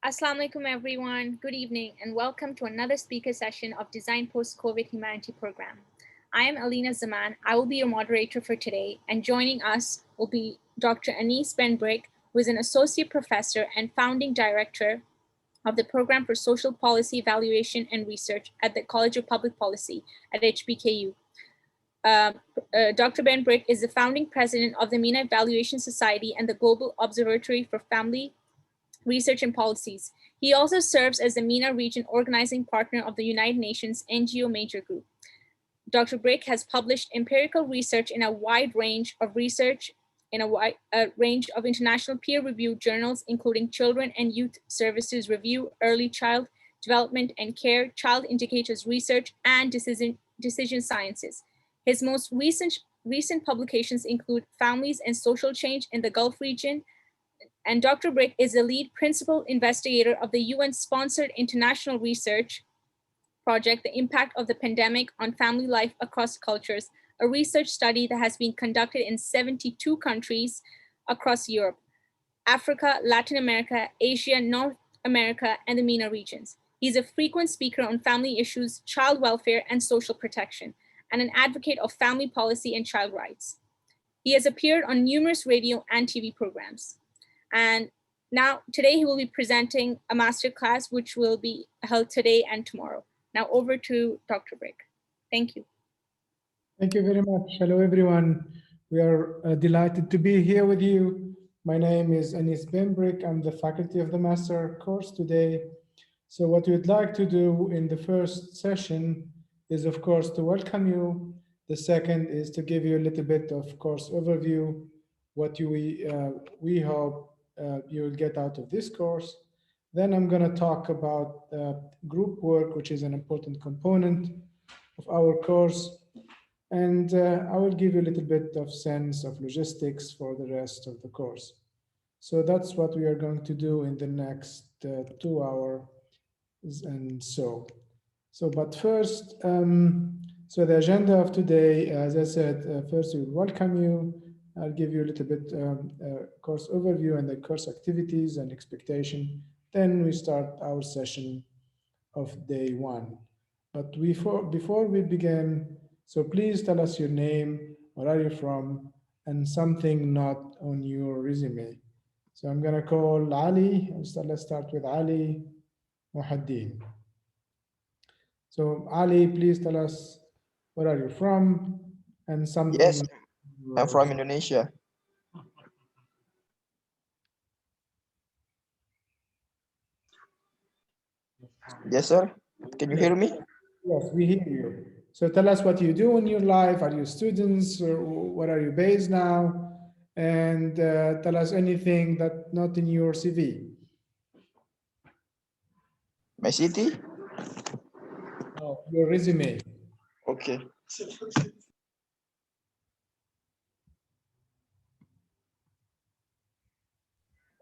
Assalamu alaikum everyone, good evening and welcome to another speaker session of Design Post-COVID Humanity Program. I am Alina Zaman, I will be your moderator for today, and joining us will be Dr. Anis Ben Brik, who is an associate professor and founding director of the Program for Social Policy Evaluation and Research at the College of Public Policy at HBKU. Dr. Ben Brik is the founding president of the MENA Evaluation Society and the Global Observatory for Family Research and Policies. He also serves as the MENA region organizing partner of the United Nations NGO Major Group. Dr. Brik has published empirical research in a wide range of research in a range of international peer-reviewed journals, including Children and Youth Services Review, Early Child Development and Care, Child Indicators Research, and Decision Sciences. His most recent publications include Families and Social Change in the Gulf Region, and Dr. Brik is the lead principal investigator of the UN-sponsored international research project, The Impact of the Pandemic on Family Life Across Cultures, a research study that has been conducted in 72 countries across Europe, Africa, Latin America, Asia, North America, and the MENA regions. He's a frequent speaker on family issues, child welfare, and social protection, and an advocate of family policy and child rights. He has appeared on numerous radio and TV programs. And now, today he will be presenting a masterclass which will be held today and tomorrow. Now over to Dr. Brik. Thank you. Thank you very much. Hello, everyone. We are delighted to be here with you. My name is Anis Ben Brik. I'm the faculty of the master course today. So what we'd like to do in the first session is, of course, to welcome you. The second is to give you a little bit of course overview, what we hope you will get out of this course. Then I'm going to talk about group work, which is an important component of our course. And I will give you a little bit of sense of logistics for the rest of the course. So that's what we are going to do in the next 2 hours and so. But first, so the agenda of today, as I said, first we welcome you. I'll give you a little bit course overview and the course activities and expectation. Then we start our session of day one. But before we begin, so please tell us your name, where are you from, and something not on your resume. So I'm going to call Ali. Let's start with Ali Muhaddin. So Ali, please tell us where are you from and something. Yes, I'm from Indonesia. Yes, sir. Can you hear me? Yes, we hear you. So tell us what you do in your life. Are you students or where are you based now? And tell us anything that's not in your CV. My city? Oh, your resume. Okay.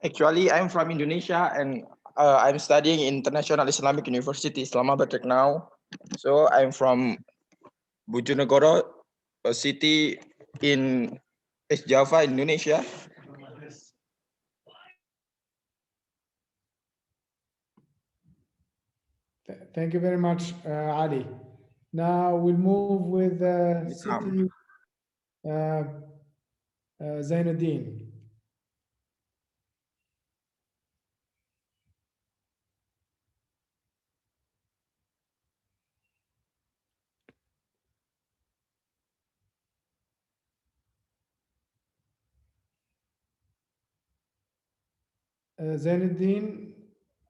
Actually, I'm from Indonesia and I'm studying International Islamic University Islamabad right now. So I'm from Bojonegoro, a city in East Java, Indonesia. Thank you very much, Ali. Now we'll move with city Zainuddin. Zainuddin,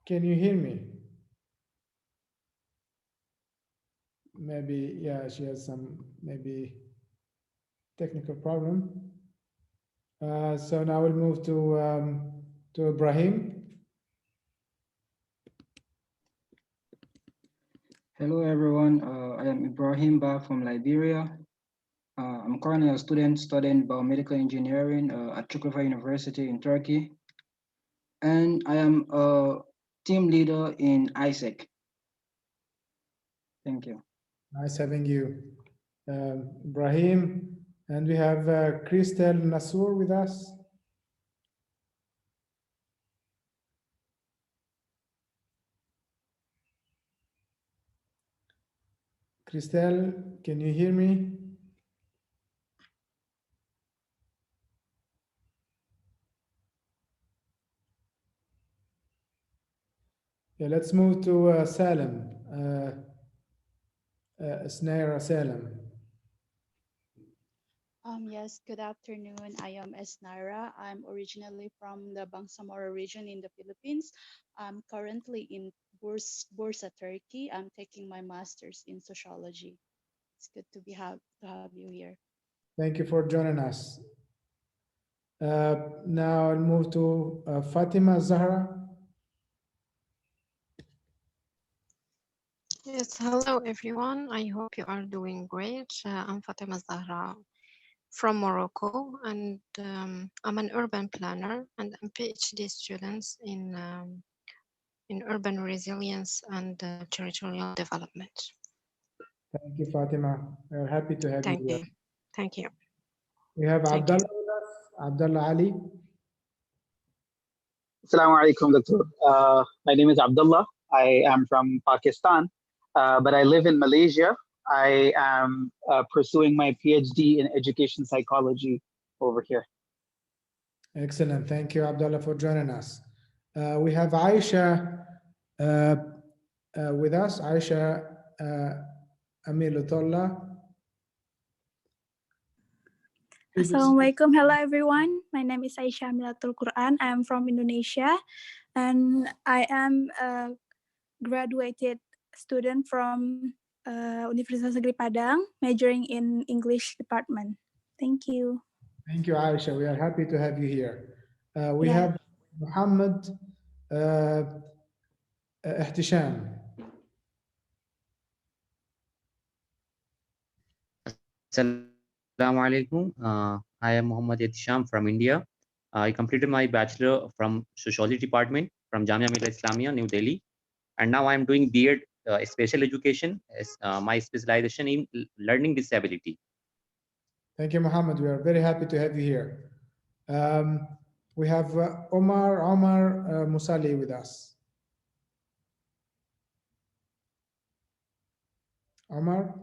can you hear me? Maybe, yeah, she has some maybe technical problem. So now we'll move to Ibrahim. Hello everyone, I am Ibrahim Ba from Liberia. I'm currently a student studying biomedical engineering at Çukurova University in Turkey. And I am a team leader in ISEC. Thank you. Nice having you, Ibrahim. And we have Christel Nassour with us. Christelle, can you hear me? Yeah, let's move to Salem. Snaira Salem. Yes, good afternoon. I am Esnaira. I'm originally from the Bangsamoro region in the Philippines. I'm currently in Bursa, Turkey. I'm taking my master's in sociology. It's good to have you here. Thank you for joining us. Now I'll move to Fatima Zahra. Yes, hello everyone. I hope you are doing great. I'm Fatima Zahra from Morocco, and I'm an urban planner and I'm PhD student in urban resilience and territorial development. Thank you, Fatima. We're happy to have Thank you here. you. Thank you. We have Thank you. Abdullah with us. Abdullah Ali. Assalamu alaikum, Doctor. My name is Abdullah. I am from Pakistan, but I live in Malaysia. I am pursuing my PhD in education psychology over here. Excellent. Thank you, Abdullah, for joining us. We have Aisha with us. Aisha Amilutullah. Assalamualaikum. Hello everyone. My name is Aisyah Amilatul Quran. I am from Indonesia and I am a graduated student from Universitas Negeri Padang, majoring in English department. Thank you. Thank you, Aisha. We are happy to have you here. We have Muhammad Ihtisham. Assalamu alaikum. I am Muhammad Ihtisham from India. I completed my bachelor from sociology department from Jamia Millia Islamia, New Delhi, and now I am doing B.Ed special education as my specialization in learning disability. Thank you, Muhammad. We are very happy to have you here. We have Omar Musali with us. Omar.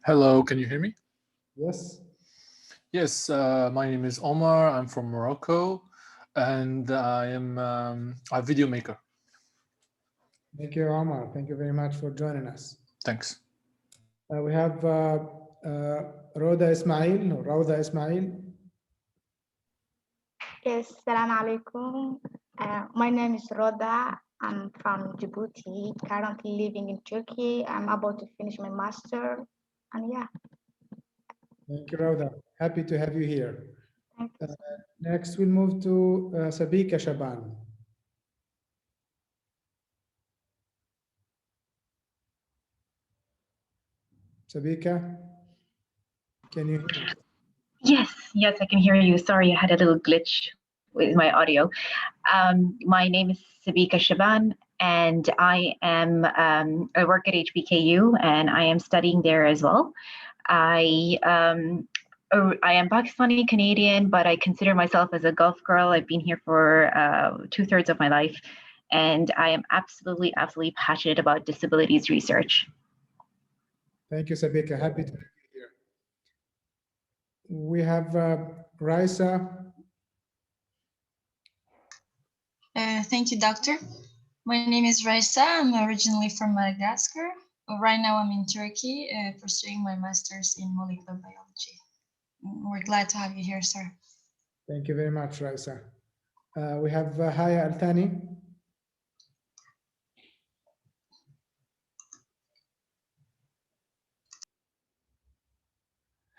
Hello, can you hear me? Yes. Yes, my name is Omar. I'm from Morocco, and I am a video maker. Thank you, Omar. Thank you very much for joining us. Thanks. We have Rhoda Ismail. Rhoda Ismail. Yes, Assalamu alaikum. My name is Rhoda. I'm from Djibouti, currently living in Turkey. I'm about to finish my master, and yeah. Thank you, Rhoda. Happy to have you here. Thank you. Next, we'll move to Sabika Shaban. Sabika, can you hear me? Yes, I can hear you. Sorry, I had a little glitch with my audio. My name is Sabika Shaban, and I work at HBKU, and I am studying there as well. I am Pakistani Canadian, but I consider myself as a Gulf girl. I've been here for 2/3 of my life, and I am absolutely passionate about disabilities research. Thank you, Sabika. Happy to have you here. We have Raisa. Thank you, Doctor. My name is Raisa. I'm originally from Madagascar. Right now I'm in Turkey pursuing my master's in molecular biology. We're glad to have you here, sir. Thank you very much, Raisa. We have Haya Al-Thani.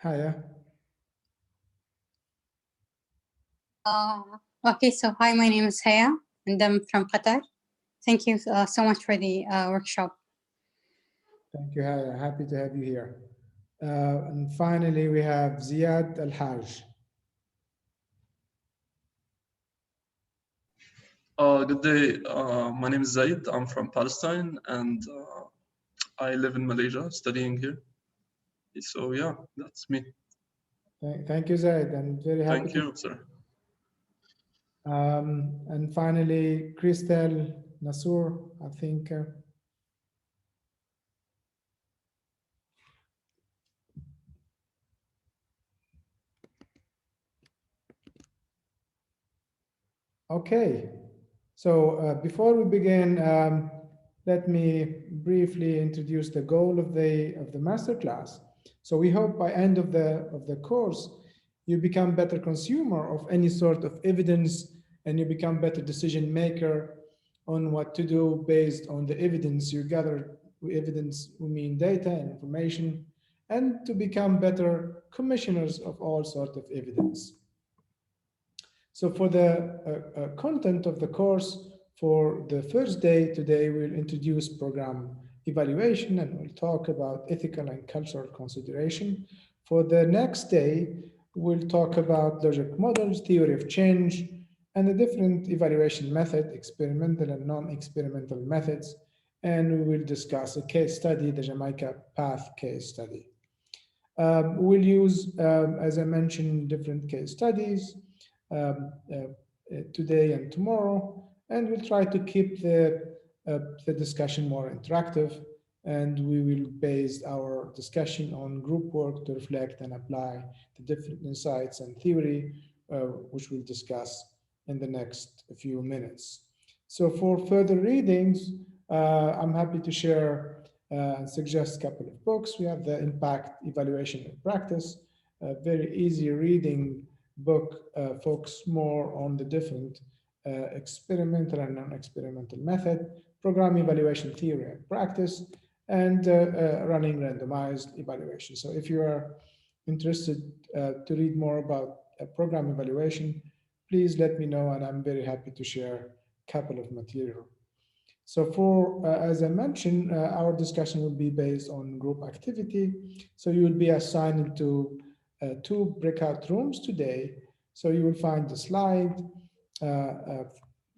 Haya. Okay, so hi, my name is Haya, and I'm from Qatar. Thank you so much for the workshop. Thank you, Haya. Happy to have you here. And finally, we have Ziad Al-Haj. Good day. My name is Zaid. I'm from Palestine, and I live in Malaysia, studying here. So yeah, that's me. Thank you, Zaid. I'm very happy. Thank you, sir. And finally, Christelle Nasur, I think. Okay, so before we begin, let me briefly introduce the goal of the masterclass. So we hope by end of the course, you become better consumer of any sort of evidence, and you become better decision maker on what to do based on the evidence you gather. Evidence, we mean data and information, and to become better commissioners of all sorts of evidence. So for the content of the course, for the first day today, we'll introduce program evaluation, and we'll talk about ethical and cultural consideration. For the next day, we'll talk about logic models, theory of change, and the different evaluation method, experimental and non-experimental methods. And we will discuss a case study, the Jamaica Path case study. We'll use, as I mentioned, different case studies today and tomorrow, and we'll try to keep the discussion more interactive, and we will base our discussion on group work to reflect and apply the different insights and theory, which we'll discuss in the next few minutes. So for further readings, I'm happy to share and suggest a couple of books. We have the Impact Evaluation and Practice, a very easy reading book, focus more on the different experimental and non-experimental method, program evaluation theory and practice, and running randomized evaluation. So if you are interested to read more about program evaluation, please let me know, and I'm very happy to share a couple of material. So for, as I mentioned, our discussion will be based on group activity. So you will be assigned to 2 breakout rooms today. So you will find the slide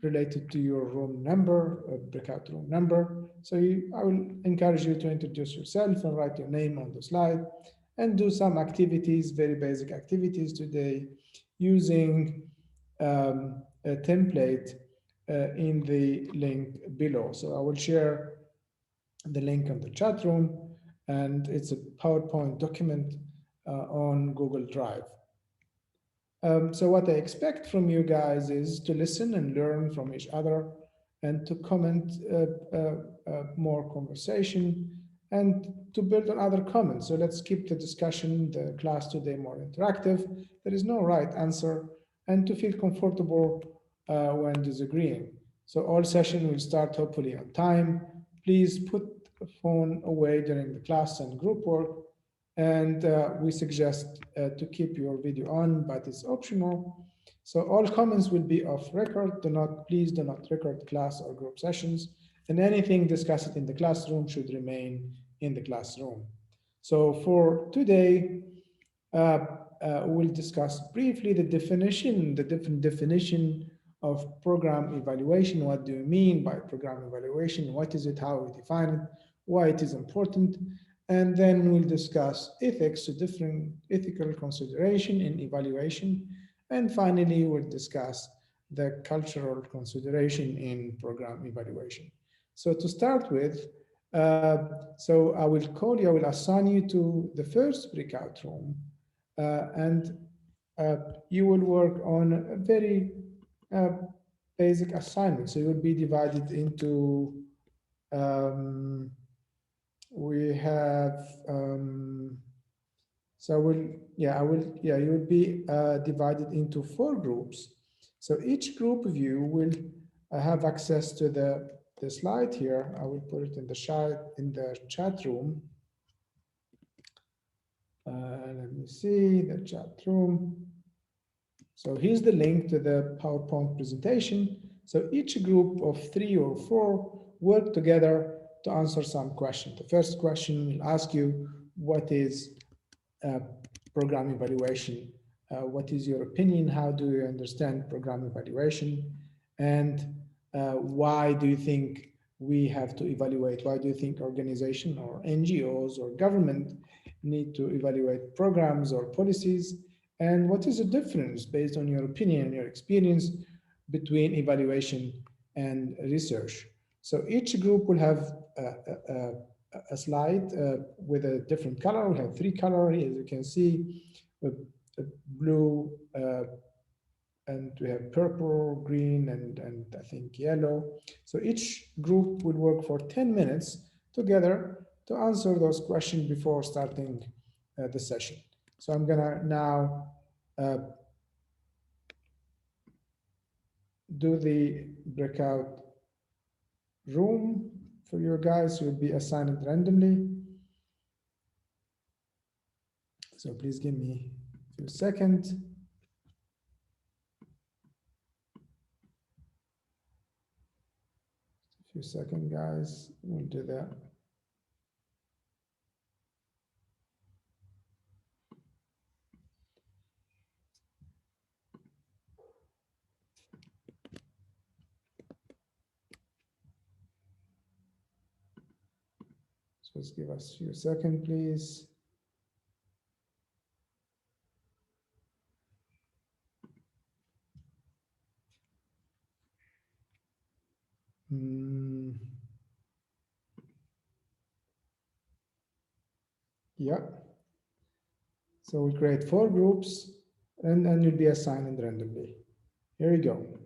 related to your room number, breakout room number. So I will encourage you to introduce yourself and write your name on the slide and do some activities, very basic activities today, using a template in the link below. So I will share the link on the chat room, and it's a PowerPoint document on Google Drive. So what I expect from you guys is to listen and learn from each other, and to comment more conversation, and to build on other comments. So let's keep the discussion, the class today, more interactive. There is no right answer, and to feel comfortable when disagreeing. So all session will start hopefully on time. Please put the phone away during the class and group work. And we suggest to keep your video on, but it's optional. So all comments will be off record. Please do not record class or group sessions. And anything discussed in the classroom should remain in the classroom. So for today, we'll discuss briefly the different definition of program evaluation. What do you mean by program evaluation? What is it? How we define it? Why it is important? And then we'll discuss ethics, so different ethical consideration in evaluation. And finally, we'll discuss the cultural consideration in program evaluation. So to start with, so I will call you, I will assign you to the first breakout room, and you will work on a very basic assignment. So you will be divided into, we have, so you will be divided into 4 groups. So each group of you will have access to the slide here. I will put it in the chat room. Let me see the chat room. So here's the link to the PowerPoint presentation. So each group of 3 or 4 work together to answer some question. The first question will ask you, what is program evaluation? What is your opinion? How do you understand program evaluation? And why do you think we have to evaluate? Why do you think organization or NGOs or government need to evaluate programs or policies? And what is the difference, based on your opinion and your experience, between evaluation and research? So each group will have a slide with a different color. We have 3 colors, as you can see, blue, and we have purple, green, and I think yellow. So each group will work for 10 minutes together to answer those questions before starting the session. So I'm gonna now do the breakout room for you guys. You'll be assigned randomly. So please give me a few seconds. Few seconds, guys. We'll do that. Just give us a few seconds, please. Yeah. So we create 4 groups and you'll be assigned randomly. Here we go.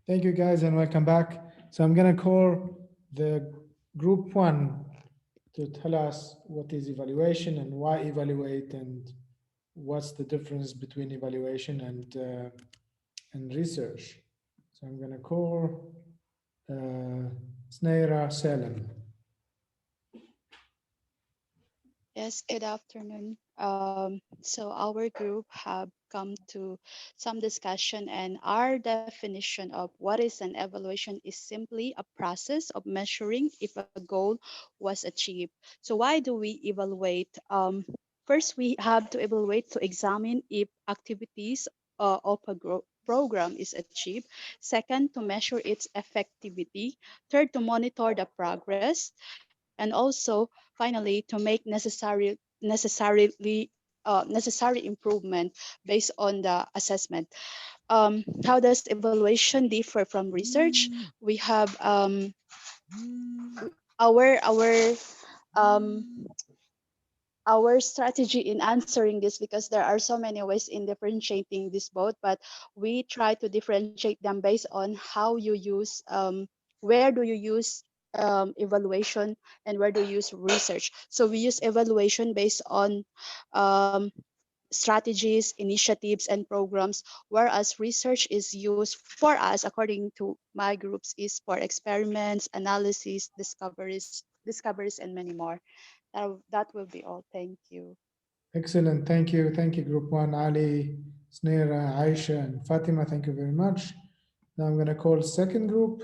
Thank you guys and welcome back. So I'm gonna call the group 1 to tell us what is evaluation and why evaluate and what's the difference between evaluation and research. So I'm gonna call Snaira Salem. Yes, good afternoon. So our group have come to some discussion, and our definition of what is an evaluation is simply a process of measuring if a goal was achieved. So why do we evaluate? First, we have to evaluate to examine if activities of a program is achieved. Second, to measure its effectivity. Third, to monitor the progress. And also, finally, to make necessary improvement based on the assessment. How does evaluation differ from research? We have our um, our strategy in answering this, because there are so many ways in differentiating this both, but we try to differentiate them based on how you use, where do you use evaluation and where do you use research. So we use evaluation based on strategies, initiatives, and programs, whereas research is used for us, according to my groups, is for experiments, analysis, discoveries, and many more. That will be all. Thank you. Excellent, thank you. Thank you, group 1, Ali, Snaira, Aisha, and Fatima, thank you very much. Now I'm gonna call second group,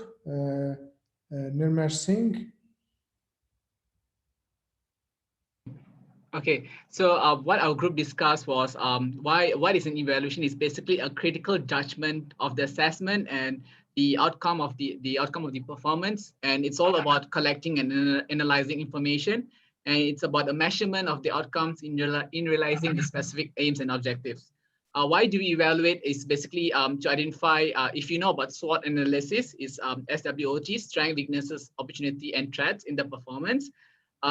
Nirmesh Singh. Okay, so what our group discussed was what is an evaluation is basically a critical judgment of the assessment and the outcome of the outcome of the performance, and it's all about collecting and analyzing information, and it's about a measurement of the outcomes in realizing the specific aims and objectives. Why do we evaluate is basically to identify, if you know about SWOT analysis, is SWOT, strength, weaknesses, opportunity, and threats in the performance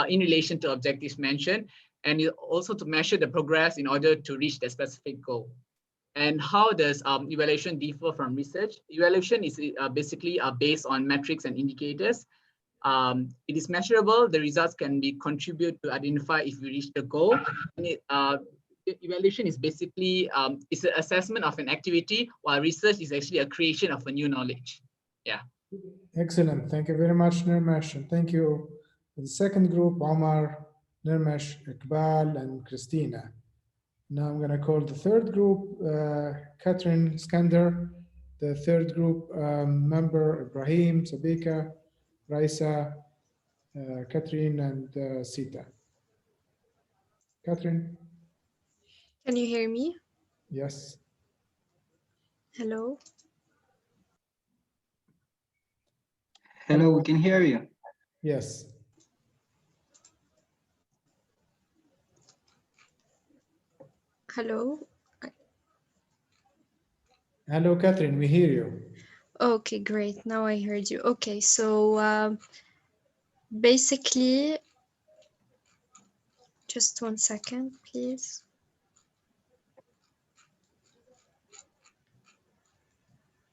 in relation to objectives mentioned, and also to measure the progress in order to reach the specific goal. And how does evaluation differ from research? Evaluation is basically based on metrics and indicators. It is measurable. The results can be contributed to identify if we reach the goal. And evaluation is basically it's an assessment of an activity, while research is actually a creation of a new knowledge. Yeah. Excellent. Thank you very much, Nirmesh. And thank you for the second group, Omar, Nirmesh, Iqbal, and Christina. Now I'm going to call the third group, Catherine Skander. The third group member, Ibrahim, Sabika, Raisa, Catherine, and Sita. Catherine? Can you hear me? Yes. Hello? Hello, we can hear you. Yes. Hello? Hello, Catherine, we hear you. Okay, great. Now I heard you. Okay, so basically, just 1 second, please.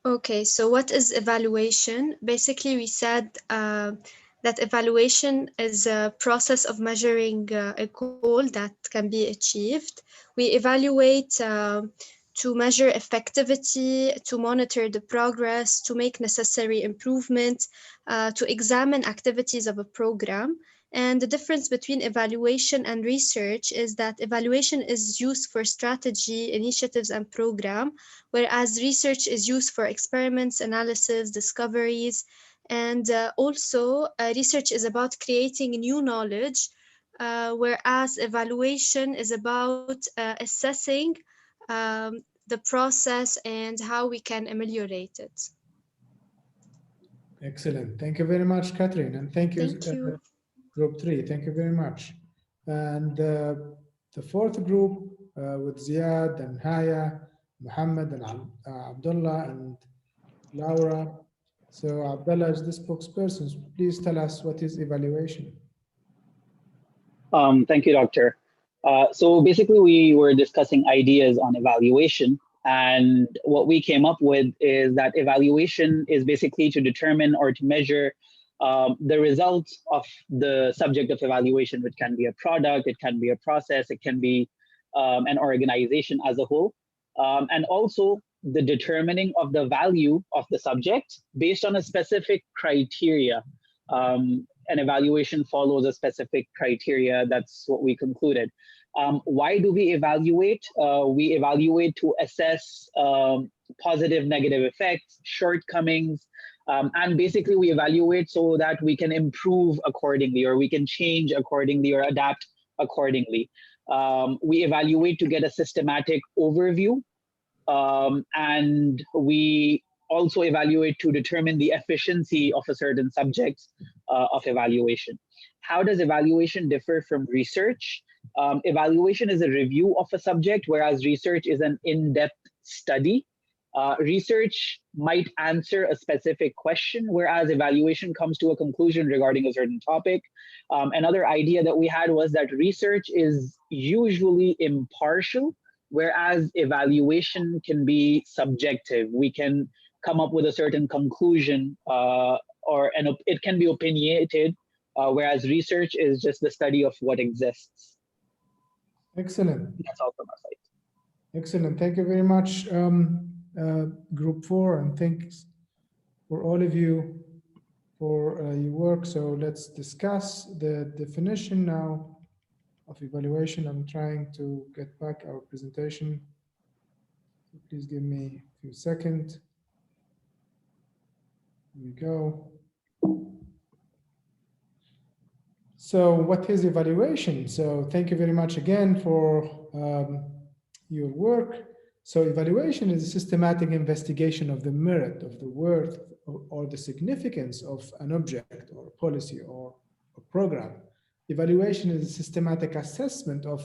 Okay, so what is evaluation? Basically, we said that evaluation is a process of measuring a goal that can be achieved. We evaluate to measure effectivity, to monitor the progress, to make necessary improvements, to examine activities of a program. And the difference between evaluation and research is that evaluation is used for strategy, initiatives, and program, whereas research is used for experiments, analysis, discoveries, and also research is about creating new knowledge, whereas evaluation is about assessing the process and how we can ameliorate it. Excellent. Thank you very much, Catherine. And thank you, Group 3. Thank you very much. And the fourth group with Ziad and Haya, Muhammad and Abdullah and Laura. So Abdullah is the spokesperson. Please tell us what is evaluation. Thank you, Doctor. So basically, we were discussing ideas on evaluation. And what we came up with is that evaluation is basically to determine or to measure the results of the subject of evaluation, which can be a product, it can be a process, it can be an organization as a whole. And also the determining of the value of the subject based on a specific criteria. An evaluation follows a specific criteria. That's what we concluded. Why do we evaluate? We evaluate to assess positive, negative effects, shortcomings, and basically we evaluate so that we can improve accordingly, or we can change accordingly, or adapt accordingly. We evaluate to get a systematic overview, and we also evaluate to determine the efficiency of a certain subject of evaluation. How does evaluation differ from research? Evaluation is a review of a subject, whereas research is an in-depth study. Research might answer a specific question, whereas evaluation comes to a conclusion regarding a certain topic. Another idea that we had was that research is usually impartial, whereas evaluation can be subjective. We can come up with a certain conclusion, it can be opinionated, whereas research is just the study of what exists. Excellent. That's all from our side. Excellent. Thank you very much, Group 4, and thanks for all of you for your work. So let's discuss the definition now of evaluation. I'm trying to get back our presentation. So please give me a few seconds. Here we go. So what is evaluation? So thank you very much again for your work. So evaluation is a systematic investigation of the merit, of the worth, or the significance of an object or a policy or a program. Evaluation is a systematic assessment of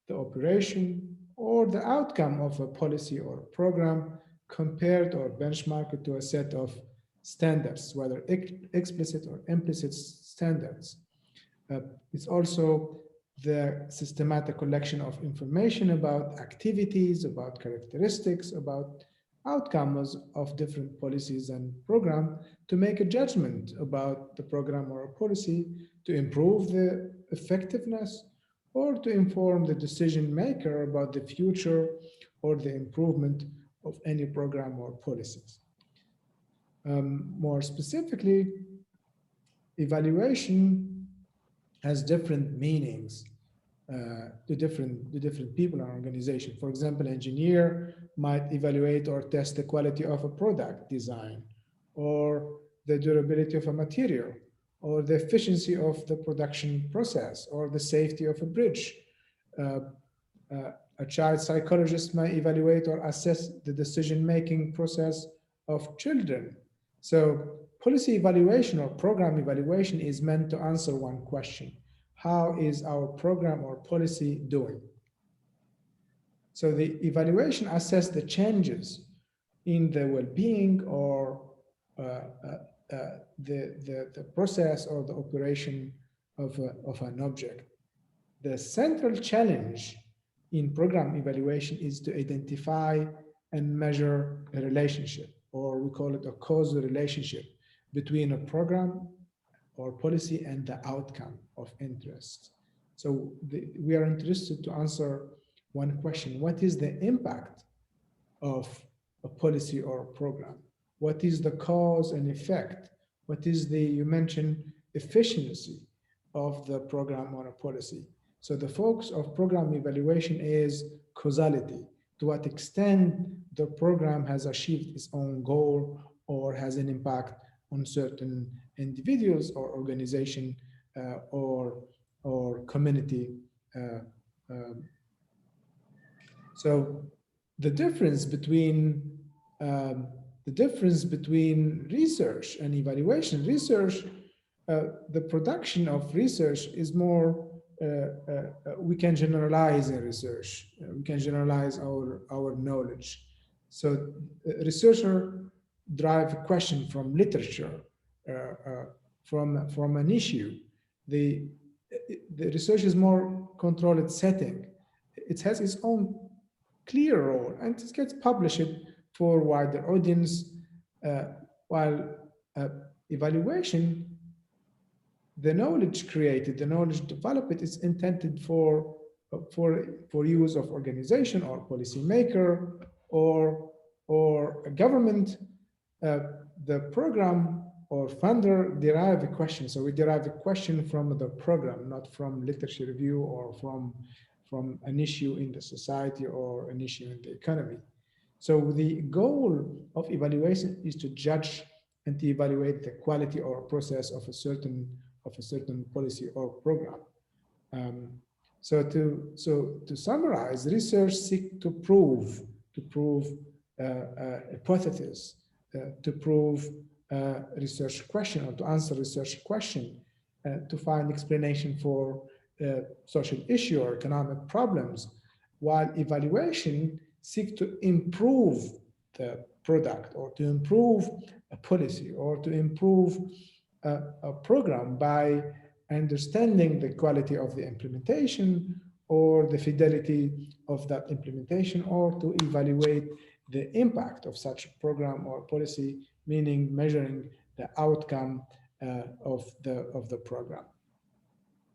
the operation or the outcome of a policy or a program compared or benchmarked to a set of standards, whether explicit or implicit standards. It's also the systematic collection of information about activities, about characteristics, about outcomes of different policies and programs to make a judgment about the program or a policy to improve the effectiveness or to inform the decision maker about the future or the improvement of any program or policies. More specifically, evaluation has different meanings to different people and organizations. For example, engineer might evaluate or test the quality of a product design, or the durability of a material, or the efficiency of the production process, or the safety of a bridge. A child psychologist might evaluate or assess the decision-making process of children. So policy evaluation or program evaluation is meant to answer one question: how is our program or policy doing? So the evaluation assesses the changes in the well-being or the process or the operation of an object. The central challenge in program evaluation is to identify and measure a relationship, or we call it a causal relationship, between a program or policy and the outcome of interest. So we are interested to answer one question: what is the impact of a policy or a program? What is the cause and effect? What is the, you mentioned, efficiency of the program or a policy? So the focus of program evaluation is causality. To what extent the program has achieved its own goal or has an impact on certain individuals or organization or community. So the difference between research and evaluation. Research, the production of research is more, we can generalize in research. We can generalize our knowledge. So researcher drive a question from literature, from an issue. The research is more controlled setting. It has its own clear role, and it gets published for wider audience, while evaluation, the knowledge created, the knowledge developed is intended for use of organization or policymaker or a government. The program or funder derive a question. So we derive a question from the program, not from literature review or from an issue in the society or an issue in the economy. So the goal of evaluation is to judge and to evaluate the quality or process of a certain policy or program. So to summarize, research seeks to prove hypothesis, to prove research question or to answer research question, to find explanation for social issue or economic problems, while evaluation seeks to improve the product or to improve a policy or to improve a program by understanding the quality of the implementation or the fidelity of that implementation, or to evaluate the impact of such a program or policy, meaning measuring the outcome of the program.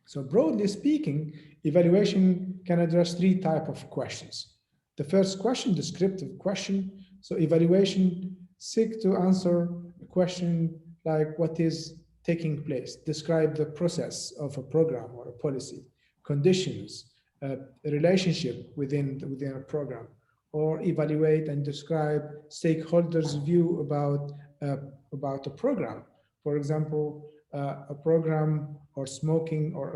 So broadly speaking, evaluation can address three types of questions. The first question, descriptive question. So evaluation seeks to answer a question like what is taking place, describe the process of a program or a policy, conditions, a relationship within a program, or evaluate and describe stakeholders' view about a program. For example, a program or smoking or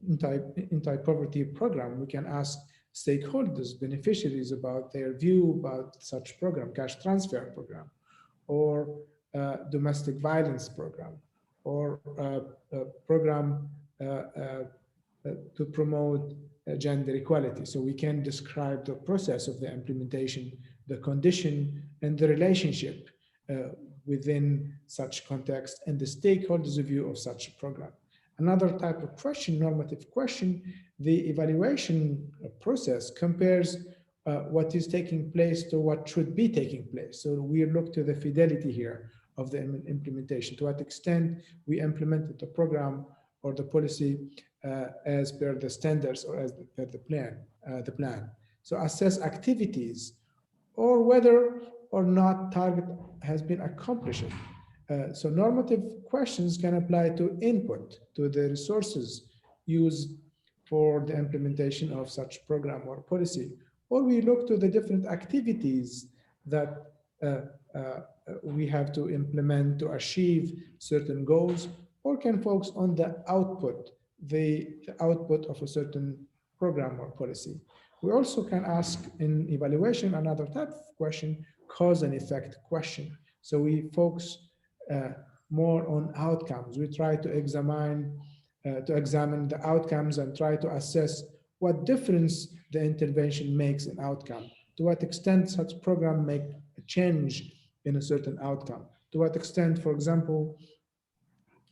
anti-poverty program, we can ask stakeholders, beneficiaries about their view about such program, cash transfer program, or domestic violence program, or a program to promote gender equality. So we can describe the process of the implementation, the condition, and the relationship within such context and the stakeholders' view of such a program. Another type of question, normative question, the evaluation process compares what is taking place to what should be taking place. So we look to the fidelity here of the implementation, to what extent we implemented the program or the policy as per the standards or as per the plan. So assess activities or whether or not target has been accomplished. So normative questions can apply to input, to the resources used for the implementation of such program or policy, or we look to the different activities that we have to implement to achieve certain goals, or can focus on the output, the output of a certain program or policy. We also can ask in evaluation another type of question, cause and effect question. So we focus more on outcomes. We try to examine the outcomes and try to assess what difference the intervention makes in outcome. To what extent such program make a change in a certain outcome. To what extent, for example,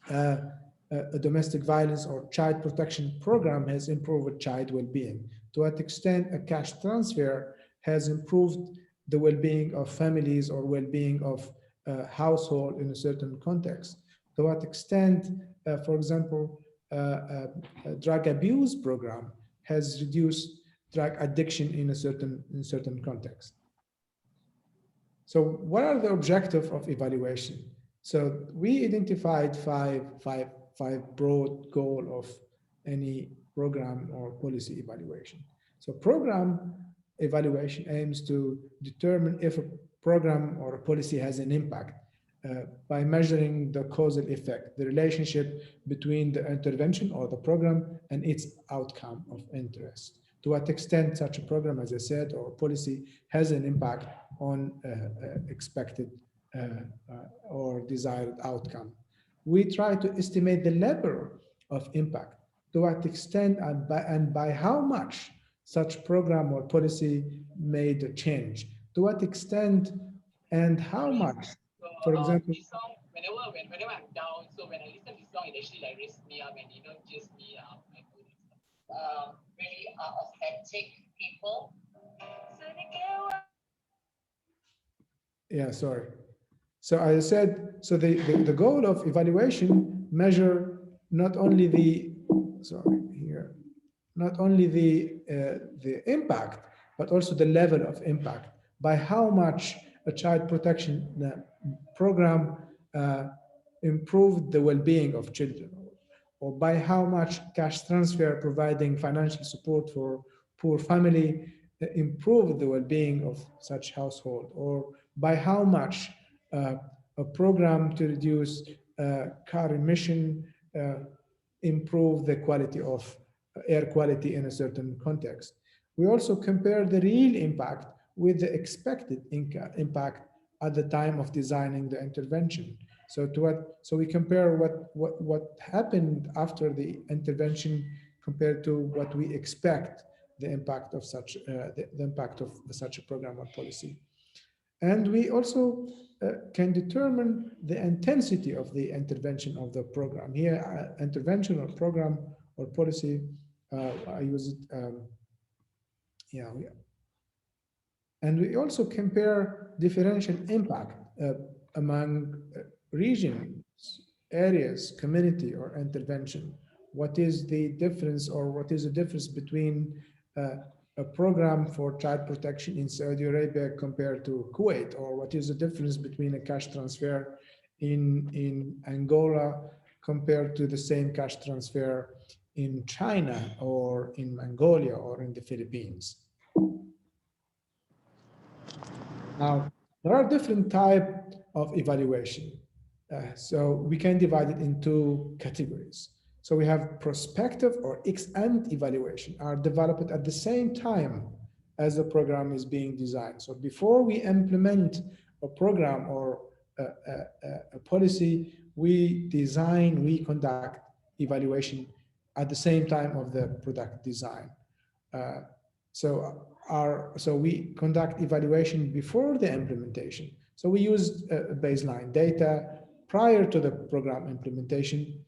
a domestic violence or child protection program has improved child well-being. To what extent a cash transfer has improved the well-being of families or well-being of household in a certain context. To what extent, for example, a drug abuse program has reduced drug addiction in a certain context. So what are the objectives of evaluation? So we identified five broad goals of any program or policy evaluation. So program evaluation aims to determine if a program or a policy has an impact by measuring the causal effect, the relationship between the intervention or the program and its outcome of interest. To what extent such a program, as I said, or policy has an impact on expected or desired outcome. We try to estimate the level of impact, to what extent and by how much such program or policy made a change, to what extent and how much. For example, whenever I'm down, so when I listen to this song, it actually like raises me up and it don't just me up. Really authentic people Yeah, sorry. So I said, so the goal of evaluation measure not only the, sorry, here, not only the impact, but also the level of impact by how much a child protection program improved the well-being of children, or by how much cash transfer providing financial support for poor family improved the well-being of such household, or by how much a program to reduce car emission improve the quality of air quality in a certain context. We also compare the real impact with the expected impact at the time of designing the intervention. So we compare what happened after the intervention compared to what we expect the impact of such the impact of such a program or policy. And we also can determine the intensity of the intervention of the program. Here, intervention or program or policy, I use it, yeah. And we also compare differential impact among regions, areas, community, or intervention. What is the difference, or what is the difference between a program for child protection in Saudi Arabia compared to Kuwait, or what is the difference between a cash transfer in Angola compared to the same cash transfer in China or in Mongolia or in the Philippines? Now, there are different types of evaluation. So we can divide it into categories. So we have prospective or ex-ante evaluation are developed at the same time as the program is being designed. So before we implement a program or a policy, we design, we conduct evaluation at the same time of the product design. So we conduct evaluation before the implementation. So we use baseline data prior to the program implementation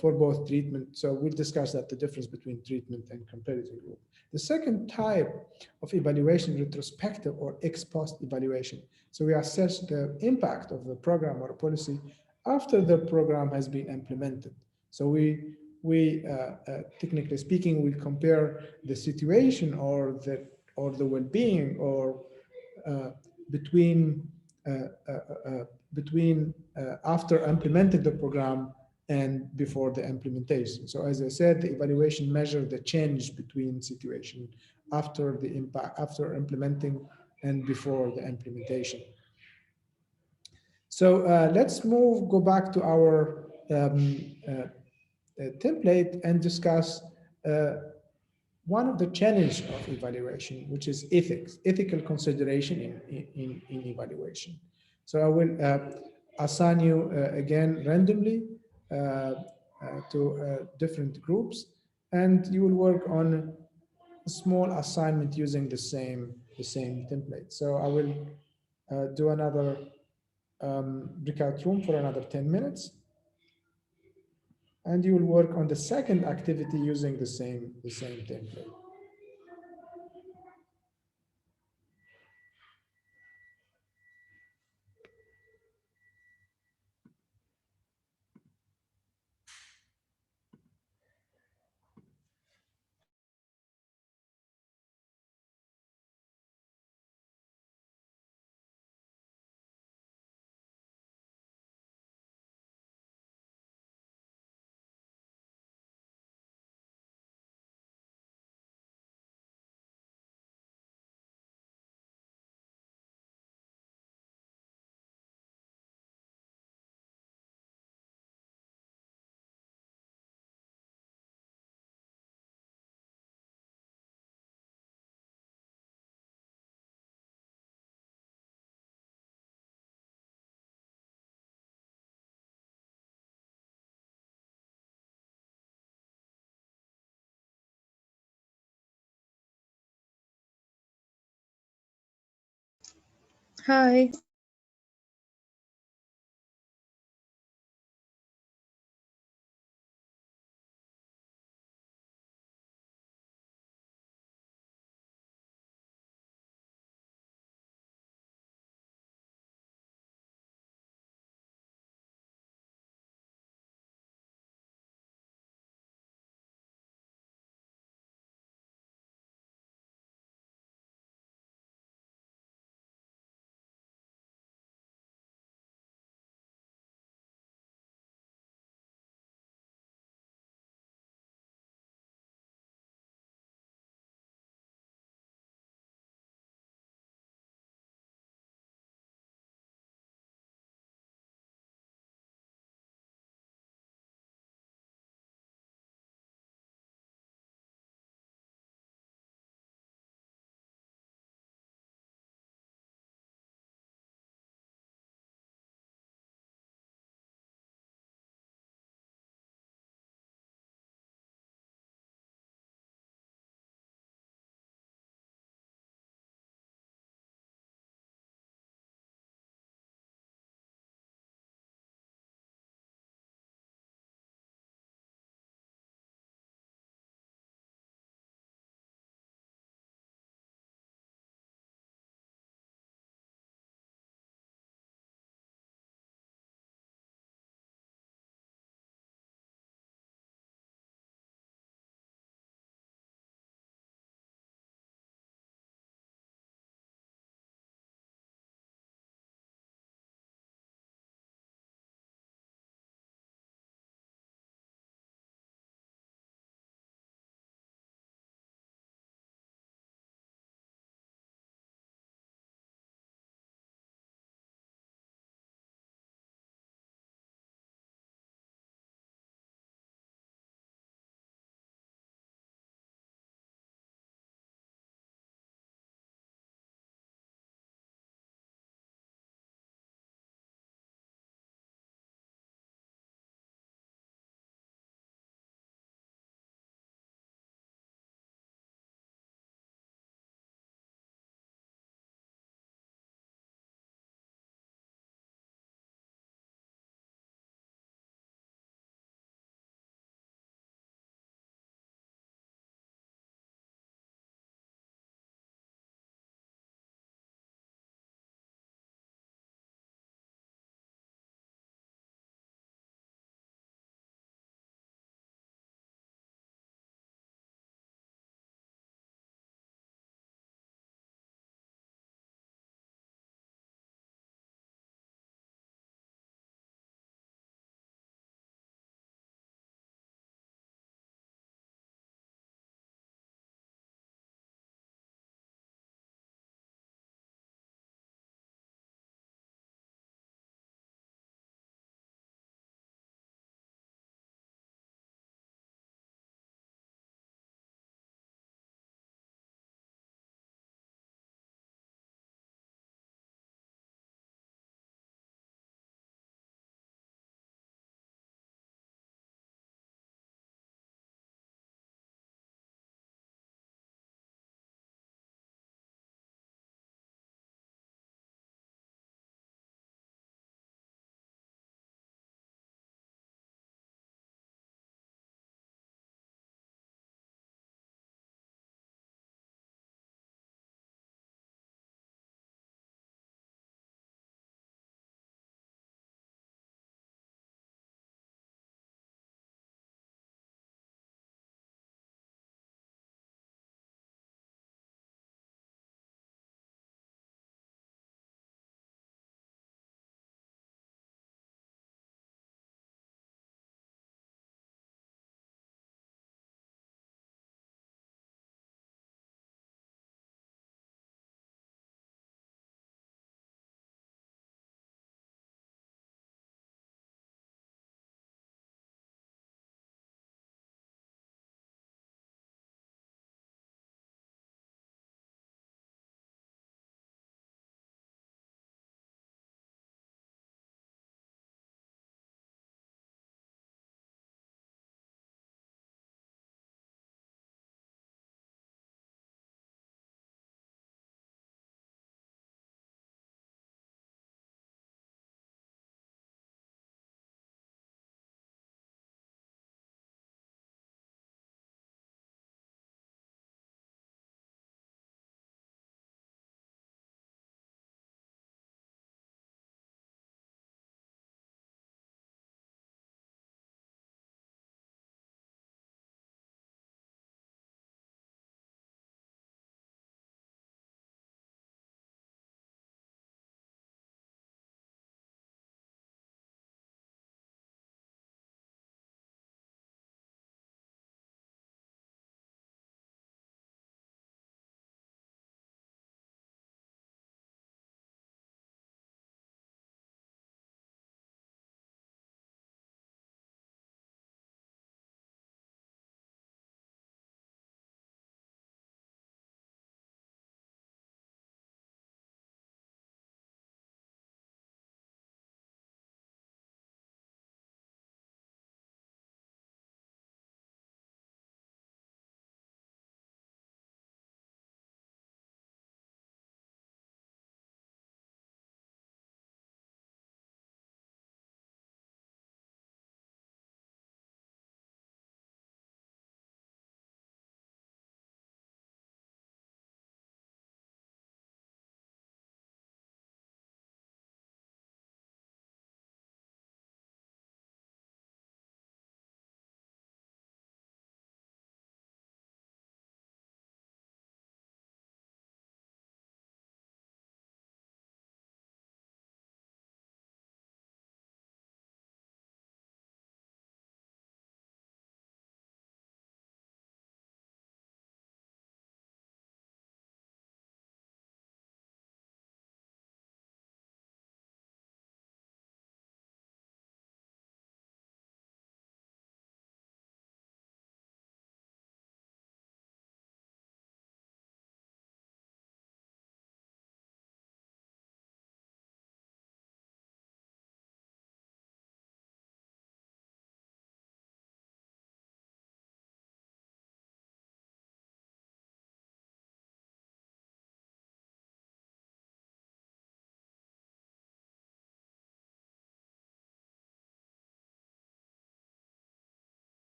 for both treatment. So we'll discuss that, the difference between treatment and comparator group. The second type of evaluation, retrospective or ex post evaluation. So we assess the impact of the program or policy after the program has been implemented. So we technically speaking, we compare the situation or the well-being or between after implementing the program and before the implementation. So as I said, the evaluation measure the change between situation after the impact, after implementing and before the implementation. So let's go back to our template and discuss one of the challenges of evaluation, which is ethical consideration in evaluation. So I will assign you again randomly to different groups, and you will work on a small assignment using the same template. So I will do another breakout room for another 10 minutes. And you will work on the second activity using the same template. Hi.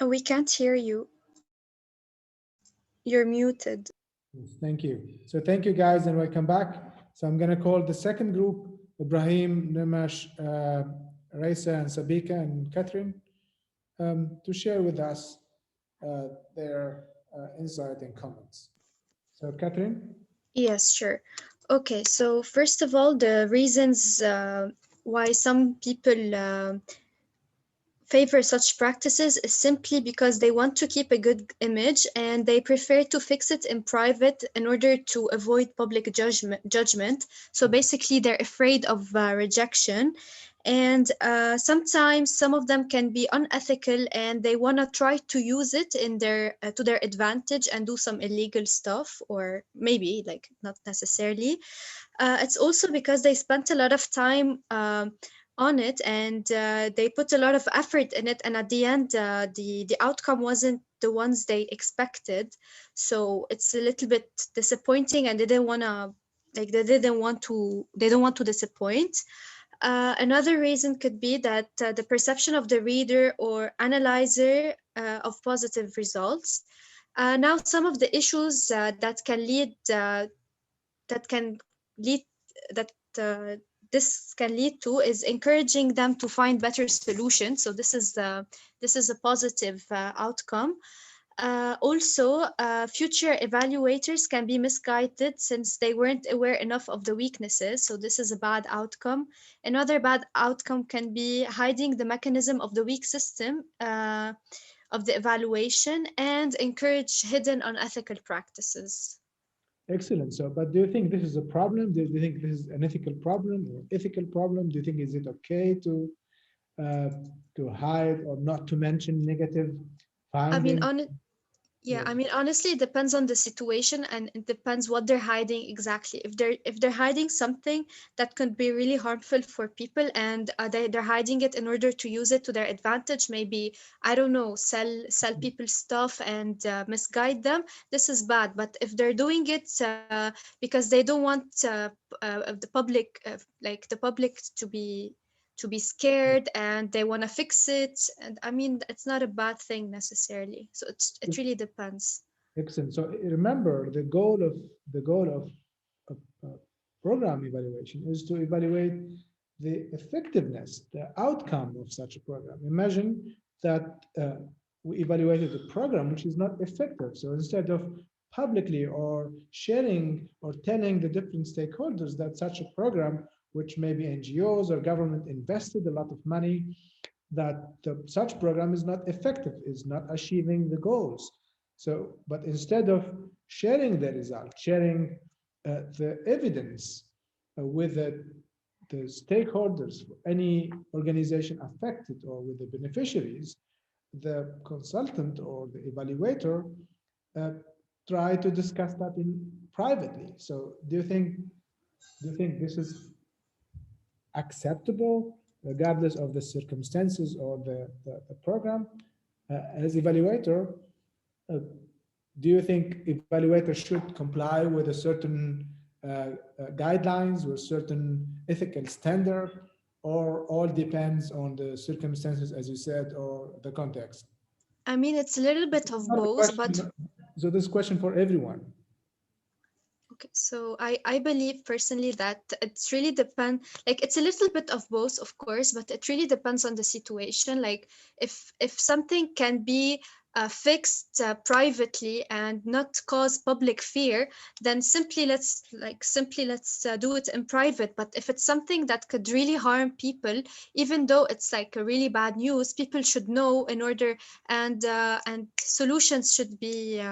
We can't hear you. You're muted. Yes, thank you. So thank you guys and welcome back. So I'm going to call the second group, Ibrahim, Nimash, Raisa, and Sabika, and Catherine, to share with us their insight and comments. So Catherine? Yes, sure. Okay, so first of all, the reasons why some people favor such practices is simply because they want to keep a good image and they prefer to fix it in private in order to avoid public judgment. So basically, they're afraid of rejection. And sometimes some of them can be unethical and they want to try to use it in their to their advantage and do some illegal stuff, or maybe like not necessarily. It's also because they spent a lot of time on it and they put a lot of effort in it, and at the end the outcome wasn't the ones they expected. So it's a little bit disappointing, and they didn't want to like they don't want to disappoint. Another reason could be that the perception of the reader or analyzer of positive results. Now some of the issues that can lead that this can lead to is encouraging them to find better solutions. So this is a positive outcome. Also, future evaluators can be misguided since they weren't aware enough of the weaknesses. So this is a bad outcome. Another bad outcome can be hiding the mechanism of the weak system of the evaluation and encourage hidden unethical practices. Excellent. So, but do you think this is a problem? Do you think this is an ethical problem or ethical problem? Do you think is it okay to hide or not to mention negative findings? I mean, honestly, it depends on the situation, and it depends what they're hiding exactly. If they're hiding something that could be really harmful for people, and they're hiding it in order to use it to their advantage, maybe I don't know, sell people stuff and misguide them. This is bad. But if they're doing it because they don't want the public to be scared and they want to fix it, and I mean it's not a bad thing necessarily, so it really depends. Excellent. So remember, the goal of program evaluation is to evaluate the effectiveness, the outcome of such a program. Imagine that we evaluated a program which is not effective. So instead of publicly or sharing or telling the different stakeholders that such a program, which maybe NGOs or government invested a lot of money, that such program is not effective, is not achieving the goals. So, but instead of sharing the results, sharing the evidence with the stakeholders, any organization affected or with the beneficiaries, the consultant or the evaluator try to discuss that privately. So do you think this is acceptable regardless of the circumstances or the program? As evaluator, do you think evaluators should comply with a certain guidelines or certain ethical standard, or all depends on the circumstances, as you said, or the context? I mean, it's a little bit of both, but so this question for everyone. Okay, so I believe personally that it's really depend, like it's a little bit of both, of course, but it really depends on the situation. Like if something can be fixed privately and not cause public fear, then simply let's do it in private. But if it's something that could really harm people, even though it's like a really bad news, people should know in order, and solutions should be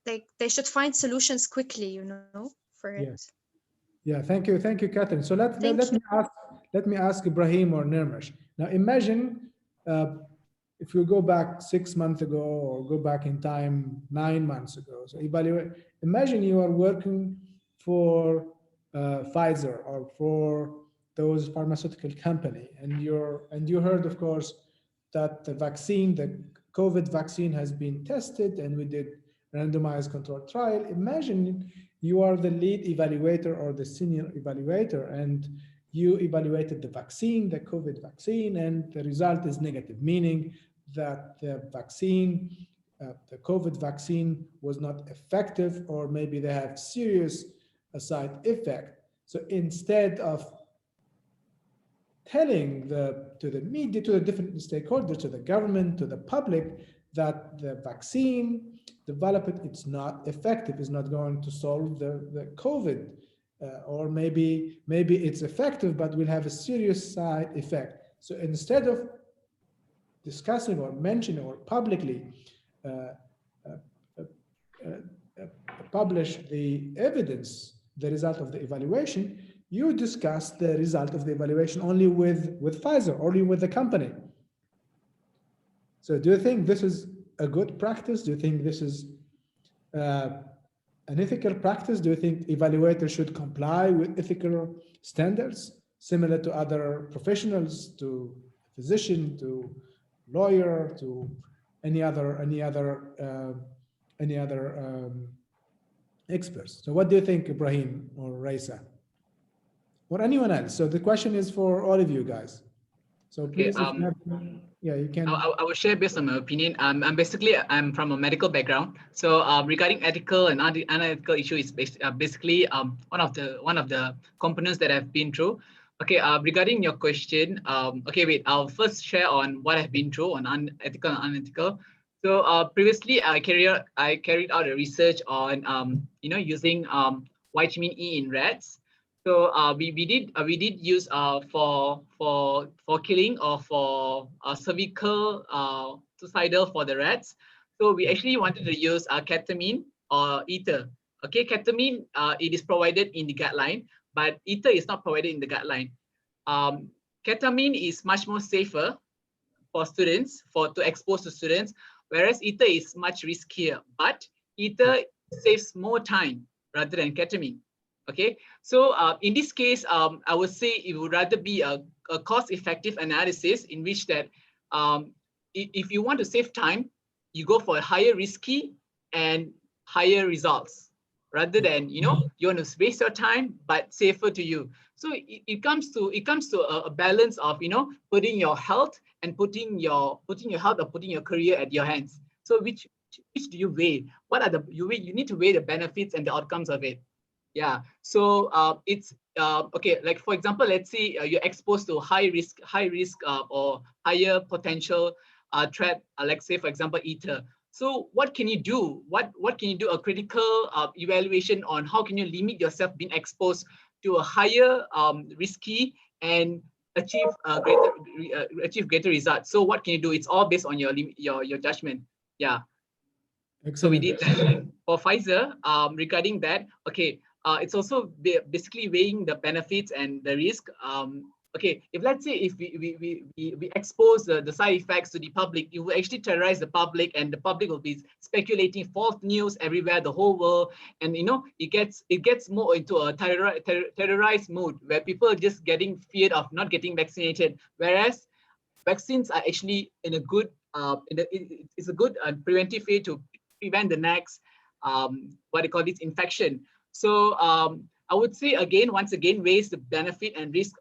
like they should find solutions quickly, you know, for it. Yes. Yeah, thank you, Catherine. So let me ask Ibrahim or Nirmash. Now imagine if you go back 6 months ago or go back in time 9 months ago. So imagine you are working for Pfizer or for those pharmaceutical company, and you heard, of course, that the vaccine, the COVID vaccine, has been tested, and we did randomized controlled trial. Imagine you are the lead evaluator or the senior evaluator, and you evaluated the vaccine, the COVID vaccine, and the result is negative, meaning that the vaccine, the COVID vaccine was not effective, or maybe they have serious side effect. So instead of telling to the media, to the different stakeholders, to the government, to the public, that the vaccine developed, it's not effective, it's not going to solve the COVID, or maybe it's effective, but will have a serious side effect. So instead of discussing or mentioning or publicly publish the evidence, the result of the evaluation, you discuss the result of the evaluation only with Pfizer, only with the company. So do you think this is a good practice? Do you think this is an ethical practice? Do you think evaluators should comply with ethical standards similar to other professionals, to physician, to lawyer, to any other experts? So what do you think, Ibrahim or Raisa, or anyone else? So the question is for all of you guys. So please, if you have, yeah, you can. I will share based on my opinion. I'm from a medical background. So regarding ethical and unethical issue is basically one of the components that I've been through. Okay, regarding your question, okay, wait, I'll first share on what I've been through on unethical and unethical. So previously, I carried out a research on using vitamin E in rats. So we did use for killing or for cervical suicidal for the rats. So we actually wanted to use ketamine or ether. Okay, ketamine it is provided in the guideline, but ether is not provided in the guideline. Ketamine is much more safer for students, to expose to students, whereas ether is much riskier, but ether saves more time rather than ketamine. Okay, so in this case, I would say it would rather be a cost-effective analysis in which that if you want to save time, you go for a higher risky and higher results rather than you want to waste your time but safer to you. So it comes to a balance of putting your health and putting your health or putting your career at your hands. So which do you weigh? What are you need to weigh the benefits and the outcomes of it. Yeah, so it's okay. Like for example, let's say you're exposed to high risk or higher potential threat. Like say for example, ether. So what can you do? What can you do? A critical evaluation on how can you limit yourself being exposed to a higher risky and achieve greater results. So what can you do? It's all based on your judgment. Yeah. Excellent. So we did that for Pfizer. Regarding that, okay. It's also basically weighing the benefits and the risk. Okay, if let's say if we expose the side effects to the public, it will actually terrorize the public, and the public will be speculating false news everywhere, the whole world, and it gets more into a terrorized mood where people are just getting feared of not getting vaccinated, whereas vaccines are actually in a good it's a good preventive way to prevent the next what they call this infection. So I would say once again, weighs the benefit and risk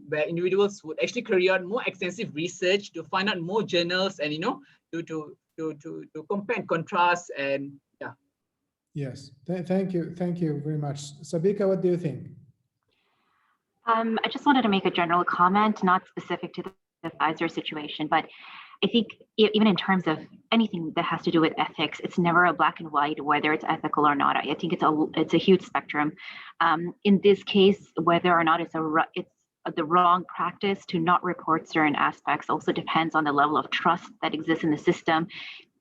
where individuals would actually carry out more extensive research to find out more journals and to compare and contrast and yeah. Yes, thank you very much. Sabika, what do you think? I just wanted to make a general comment, not specific to the Pfizer situation, but I think even in terms of anything that has to do with ethics, it's never a black and white, whether it's ethical or not. I think it's a huge spectrum. In this case, whether or not it's the wrong practice to not report certain aspects also depends on the level of trust that exists in the system.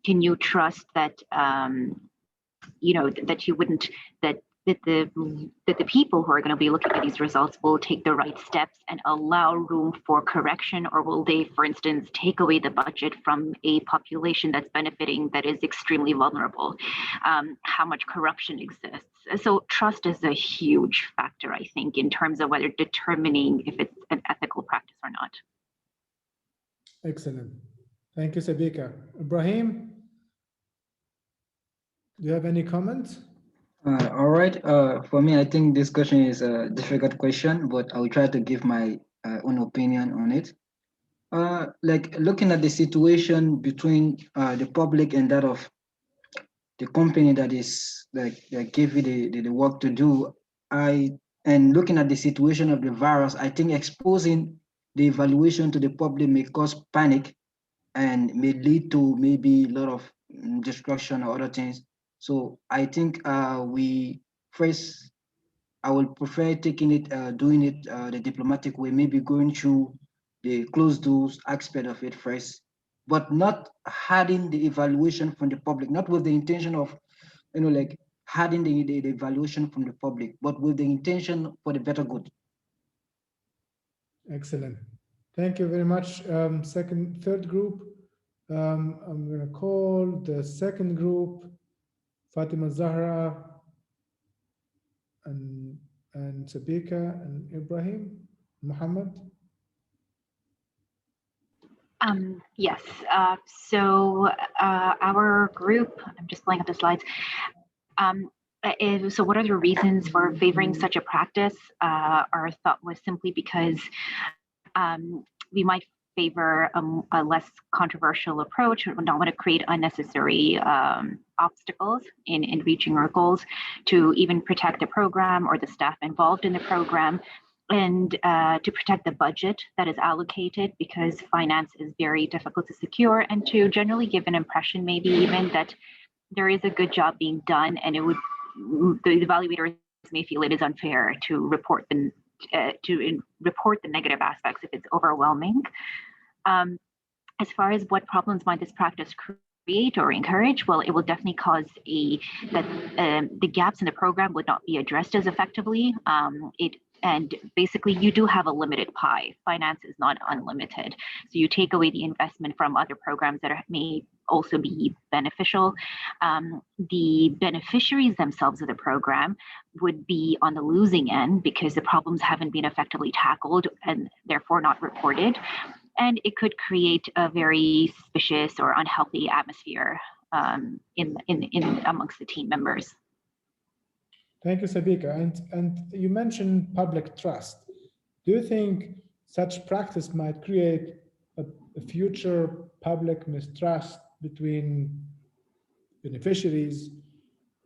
Can you trust that that you wouldn't that the people who are going to be looking at these results will take the right steps and allow room for correction, or will they, for instance, take away the budget from a population that's benefiting that is extremely vulnerable? How much corruption exists? So trust is a huge factor, I think, in terms of whether determining if it's an ethical practice or not. Excellent. Thank you, Sabika. Ibrahim, do you have any comments? All right. For me, I think this question is a difficult question, but I'll try to give my own opinion on it. Like looking at the situation between the public and that of the company that is that gave you the work to do, and looking at the situation of the virus, I think exposing the evaluation to the public may cause panic and may lead to maybe a lot of destruction or other things. So I think we first, I would prefer taking it, doing it the diplomatic way, maybe going through the closed doors aspect of it first, but not hiding the evaluation from the public, not with the intention of, like hiding the evaluation from the public, but with the intention for the better good. Excellent. Thank you very much. Third group. I'm going to call the second group Fatima Zahra and Sabika and Ibrahim. Muhammad. Yes. So our group, I'm just pulling up the slides. So what are the reasons for favoring such a practice? Our thought was simply because we might favor a less controversial approach. We don't want to create unnecessary obstacles in reaching our goals, to even protect the program or the staff involved in the program, and to protect the budget that is allocated, because finance is very difficult to secure, and to generally give an impression maybe even that there is a good job being done, and it would, the evaluators may feel it is unfair to report the negative aspects if it's overwhelming. As far as what problems might this practice create or encourage, well, it will definitely cause that the gaps in the program would not be addressed as effectively. And basically, you do have a limited pie. Finance is not unlimited. So you take away the investment from other programs that may also be beneficial. The beneficiaries themselves of the program would be on the losing end because the problems haven't been effectively tackled and therefore not reported. And it could create a very suspicious or unhealthy atmosphere in amongst the team members. Thank you, Sabika. And you mentioned public trust. Do you think such practice might create a future public mistrust between beneficiaries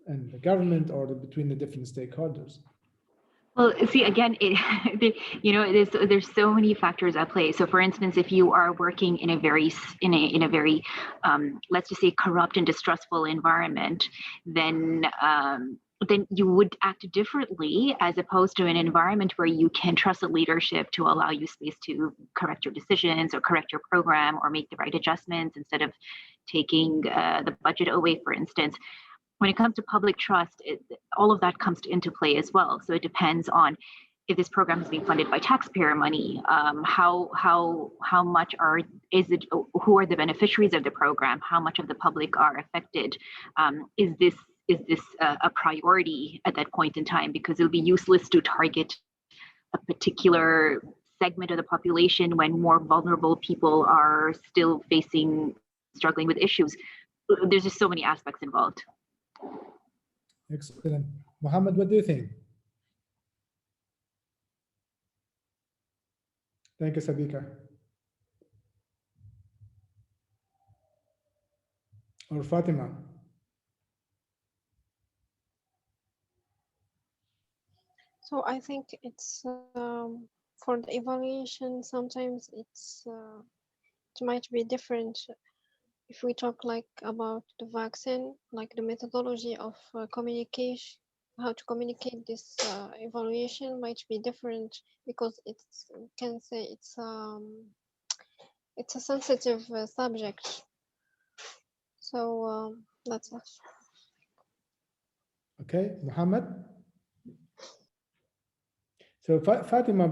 and the government, or between the different stakeholders? Well, see, again, there's so many factors at play. So, for instance, if you are working in a very let's just say corrupt and distrustful environment, then you would act differently, as opposed to an environment where you can trust the leadership to allow you space to correct your decisions or correct your program or make the right adjustments instead of taking the budget away, for instance. When it comes to public trust, all of that comes into play as well. So it depends on if this program is being funded by taxpayer money, how much who are the beneficiaries of the program, how much of the public are affected, is this a priority at that point in time? Because it would be useless to target a particular segment of the population when more vulnerable people are still struggling with issues. There's just so many aspects involved. Excellent. Mohammed, what do you think? Thank you, Sabika. Or Fatima. So I think it's for the evaluation, sometimes it might be different. If we talk like about the vaccine, like the methodology of communication, how to communicate this evaluation might be different, because can say it's a sensitive subject. So that's it. Okay, Muhammad. So Fatima,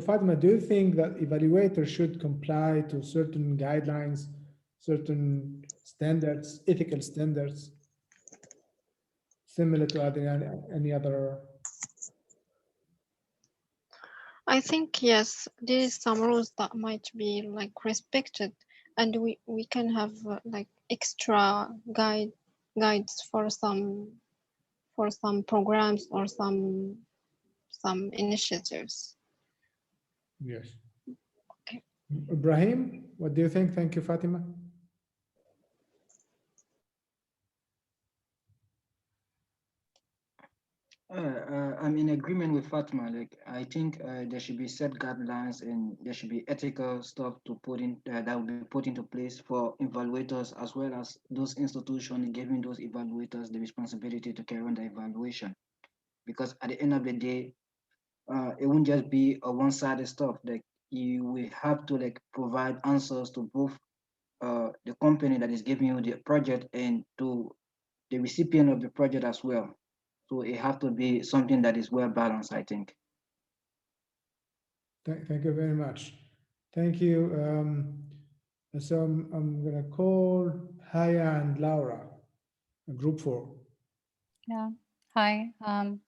Fatima, do you think that evaluators should comply to certain guidelines, certain standards, ethical standards, similar to any other? I think yes, there is some rules that might be like respected, and we can have like extra guides for some programs or some initiatives. Yes. Okay. Ibrahim, what do you think? Thank you, Fatima. I'm in agreement with Fatima. Like, I think there should be set guidelines and there should be ethical stuff to put in that will be put into place for evaluators as well as those institutions giving those evaluators the responsibility to carry on the evaluation. Because at the end of the day, it won't just be a one-sided stuff. Like, you will have to like provide answers to both the company that is giving you the project and to the recipient of the project as well. So it have to be something that is well balanced, I think. Thank you very much. Thank you. So I'm going to call Haya and Laura, group 4. Yeah. Hi. Our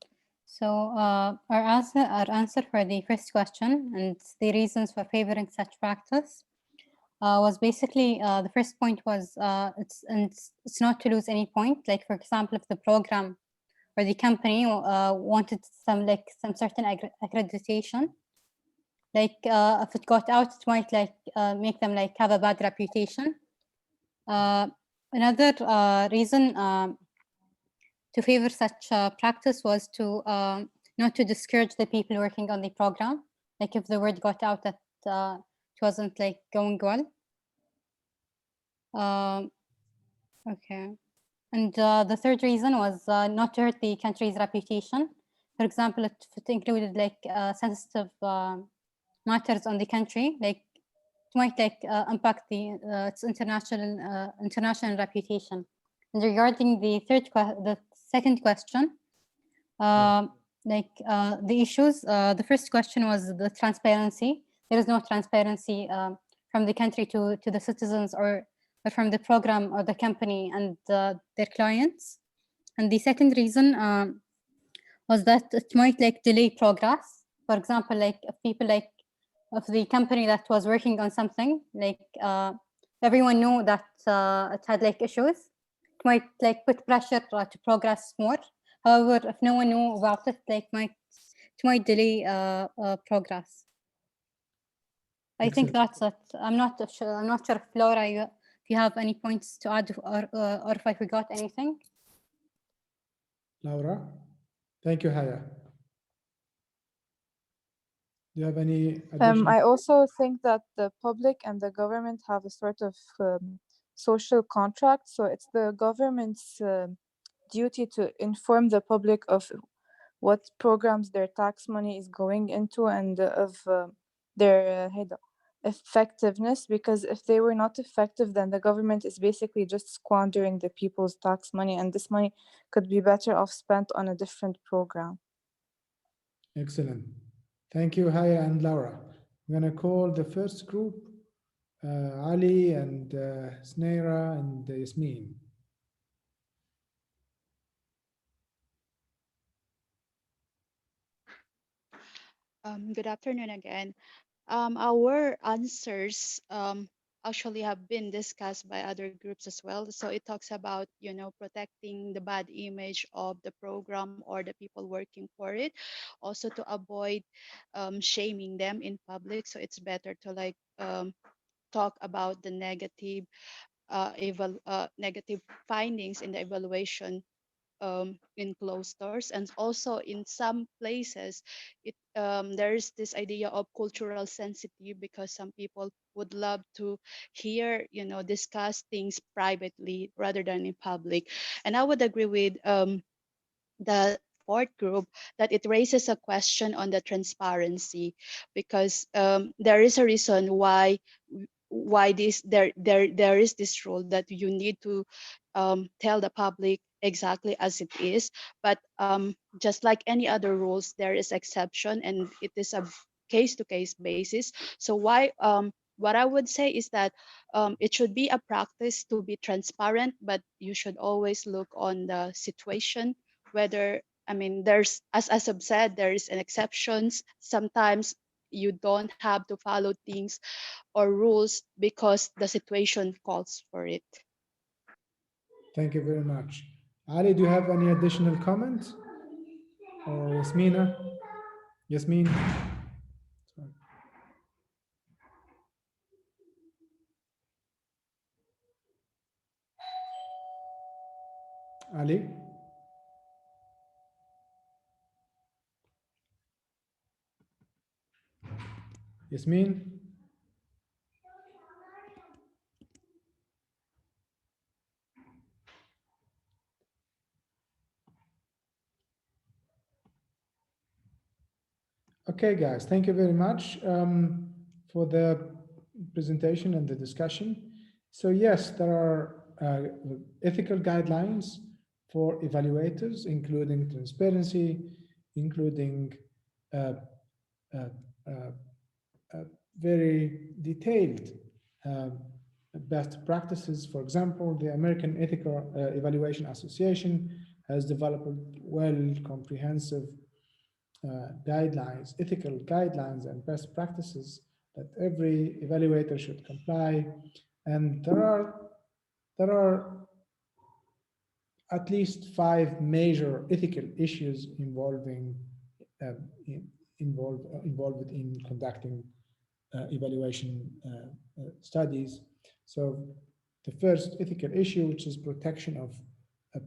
answer for the first question and the reasons for favoring such practice was basically the first point was it's not to lose any point. Like, for example, if the program or the company wanted some certain accreditation, like if it got out, it might make them have a bad reputation. Another reason to favor such practice was to not to discourage the people working on the program. Like, if the word got out that it wasn't going well. Okay. And the third reason was not to hurt the country's reputation. For example, if it included sensitive matters on the country, it might impact its international reputation. And regarding the second question, the issues, the first question was the transparency. There is no transparency from the country to the citizens or from the program or the company and their clients. And the second reason was that it might delay progress. For example, if people of the company that was working on something, everyone knew that it had issues, it might put pressure to progress more. However, if no one knew about it, it might delay progress. I think that's it. I'm not sure if Laura, if you have any points to add or if I forgot anything. Laura, thank you, Haya. Do you have any additional? I also think that the public and the government have a sort of social contract. So it's the government's duty to inform the public of what programs their tax money is going into and of their effectiveness, because if they were not effective, then the government is basically just squandering the people's tax money, and this money could be better off spent on a different program. Excellent. Thank you, Haya and Laura. I'm going to call the first group, Ali and Snaira and Yasmin. Good afternoon again. Our answers actually have been discussed by other groups as well. So it talks about, protecting the bad image of the program or the people working for it. Also to avoid shaming them in public. So it's better to talk about the negative negative findings in the evaluation in closed doors. And also in some places there is this idea of cultural sensitive, because some people would love to hear, discuss things privately rather than in public. And I would agree with the fourth group that it raises a question on the transparency, because there is a reason why there is this rule that you need to tell the public exactly as it is. But just like any other rules, there is exception, and it is a case-to-case basis. So what I would say is that it should be a practice to be transparent, but you should always look on the situation, whether, there's, as I've said, there is an exceptions. Sometimes you don't have to follow things or rules because the situation calls for it. Thank you very much. Ali, do you have any additional comments? Or Yasmin? Sorry. Ali? Yasmin? Okay, guys, thank you very much for the presentation and the discussion. So yes, there are ethical guidelines for evaluators, including transparency, including uh, uh, very detailed best practices. For example, the American Ethical Evaluation Association has developed well comprehensive guidelines, ethical guidelines and best practices that every evaluator should comply. And there are at least 5 major ethical issues involved in conducting evaluation studies. So the first ethical issue, which is protection of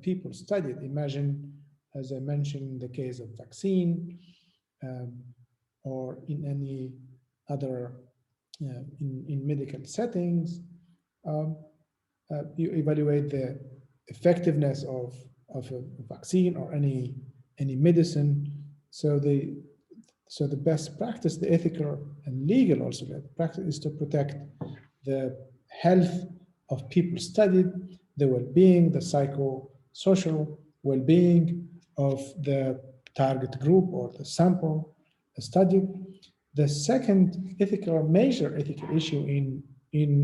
people studied. Imagine, as I mentioned, in the case of vaccine, or in any other in medical settings, you evaluate the effectiveness of a vaccine or any medicine. So the best practice, the ethical and legal also, the practice is to protect the health of people studied, the well-being, the psychosocial well-being of the target group or the sample studied. The second major ethical issue in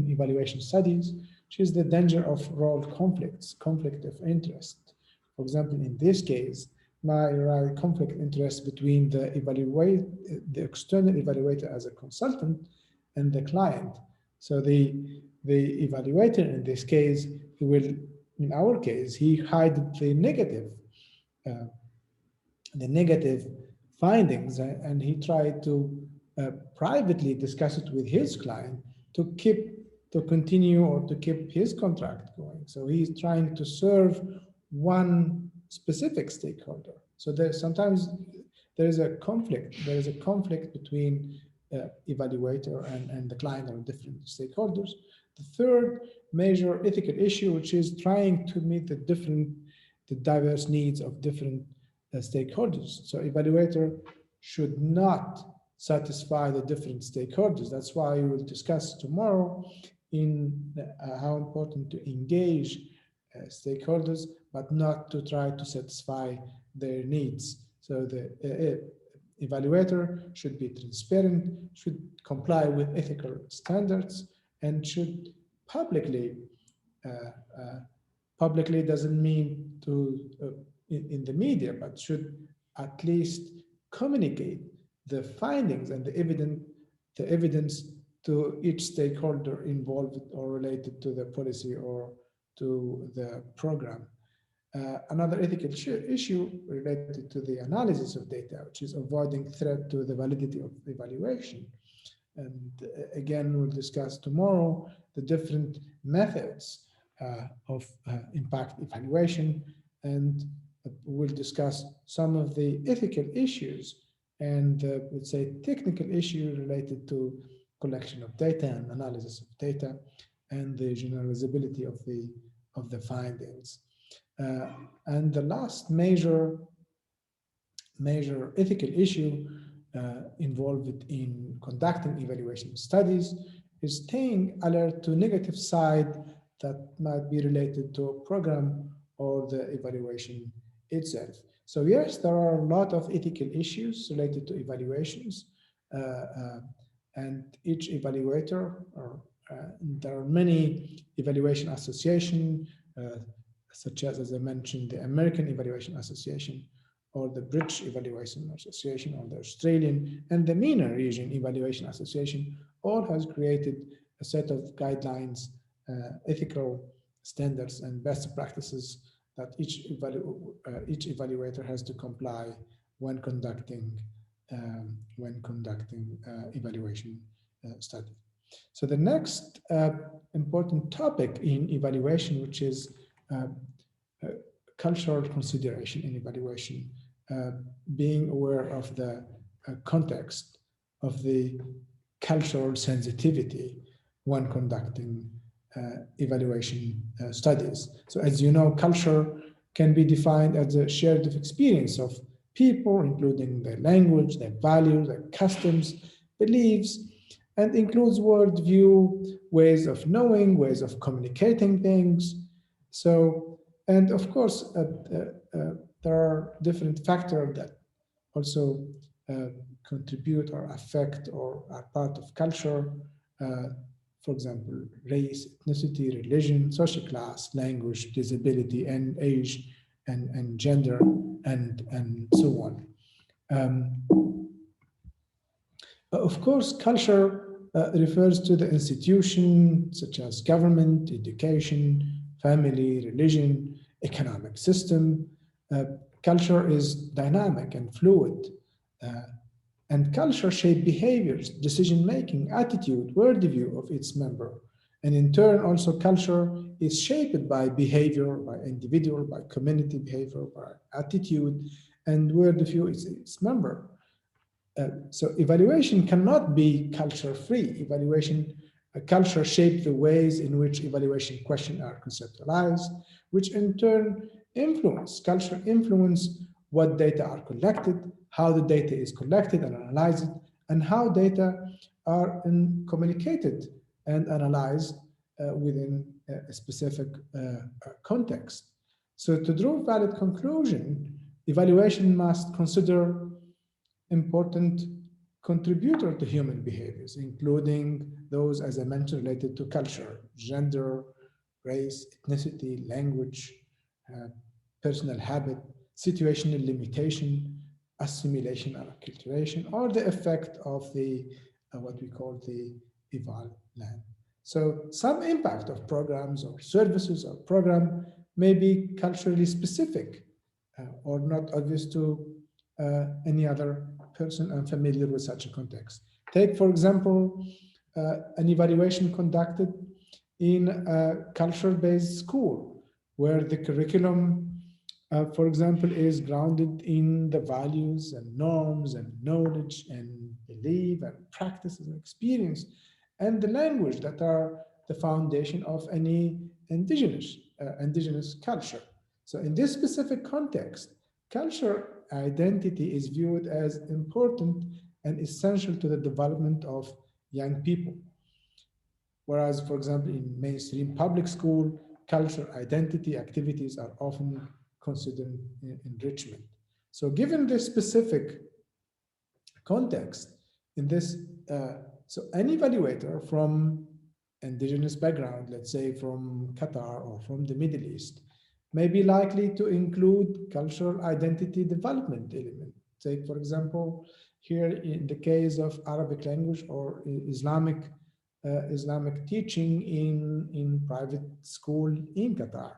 evaluation studies, which is the danger of role conflicts, conflict of interest. For example, in this case, my conflict of interest between the external evaluator as a consultant and the client. So the evaluator in this case, he will, in our case, he hid the negative findings, and he tried to privately discuss it with his client to continue or to keep his contract going. So he's trying to serve one specific stakeholder. So sometimes there is a conflict. There is a conflict between evaluator and the client or different stakeholders. The third major ethical issue, which is trying to meet the diverse needs of different stakeholders. So evaluator should not satisfy the different stakeholders. That's why we will discuss tomorrow in how important to engage stakeholders, but not to try to satisfy their needs. So the evaluator should be transparent, should comply with ethical standards, and should publicly doesn't mean to in the media, but should at least communicate the findings and the evidence to each stakeholder involved or related to the policy or to the program. Another ethical issue related to the analysis of data, which is avoiding threat to the validity of the evaluation. And again, we'll discuss tomorrow the different methods of impact evaluation, and we'll discuss some of the ethical issues and let's say technical issues related to collection of data and analysis of data and the generalizability of the findings. And the last major ethical issue involved in conducting evaluation studies is staying alert to negative side that might be related to a program or the evaluation itself. So yes, there are a lot of ethical issues related to evaluations, and each evaluator, or there are many evaluation associations, such as I mentioned, the American Evaluation Association, or the British Evaluation Association, or the Australian, and the MENA Region Evaluation Association, all has created a set of guidelines, ethical standards, and best practices that each evaluator has to comply when conducting evaluation study. So the next important topic in evaluation, which is cultural consideration in evaluation, being aware of the context of the cultural sensitivity when conducting evaluation studies. So as you know, culture can be defined as a shared experience of people, including their language, their values, their customs, beliefs, and includes worldview, ways of knowing, ways of communicating things. So, and of course, there are different factors that also contribute or affect or are part of culture. For example, race, ethnicity, religion, social class, language, disability, and age, and gender, and so on. Of course, culture refers to the institution such as government, education, family, religion, economic system. Culture is dynamic and fluid. And culture shapes behaviors, decision-making, attitude, worldview of its member. And in turn, also culture is shaped by behavior, by individual, by community behavior, by attitude, and worldview is its member. So evaluation cannot be culture-free. Culture shapes the ways in which evaluation questions are conceptualized, which in turn culture influence what data are collected, how the data is collected and analyzed, and how data are communicated and analyzed within a specific context. So to draw valid conclusion, evaluation must consider important contributor to human behaviors, including those, as I mentioned, related to culture, gender, race, ethnicity, language, personal habit, situational limitation, assimilation or acculturation, or the effect of the what we call the eval land. So some impact of programs or services or program may be culturally specific or not obvious to any other person unfamiliar with such a context. Take, for example, an evaluation conducted in a culture-based school where the curriculum, for example, is grounded in the values and norms and knowledge and belief and practices and experience and the language that are the foundation of any indigenous culture. So in this specific context, culture identity is viewed as important and essential to the development of young people. Whereas, for example, in mainstream public school, culture identity activities are often considered enrichment. So given this specific context, in this, so an evaluator from indigenous background, let's say from Qatar or from the Middle East, may be likely to include cultural identity development element. Take, for example, here in the case of Arabic language or Islamic teaching in private school in Qatar.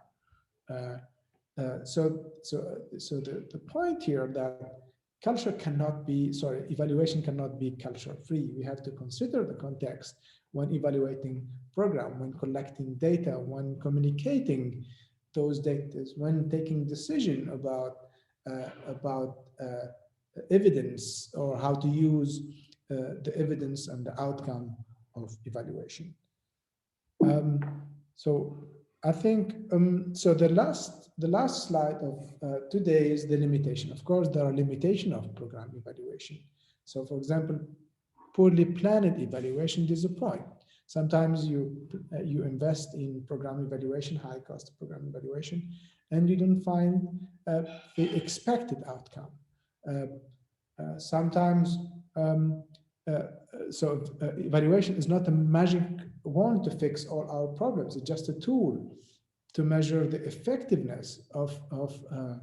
So the point here that culture cannot be, evaluation cannot be culture free. We have to consider the context when evaluating program, when collecting data, when communicating those data, when taking decision about evidence or how to use the evidence and the outcome of evaluation. So I think so. The last slide of today is the limitation. Of course, there are limitations of program evaluation. So, for example, poorly planned evaluation disappoint. Sometimes you invest in program evaluation, high cost program evaluation, and you don't find the expected outcome. Sometimes evaluation is not a magic wand to fix all our problems. It's just a tool to measure the effectiveness of a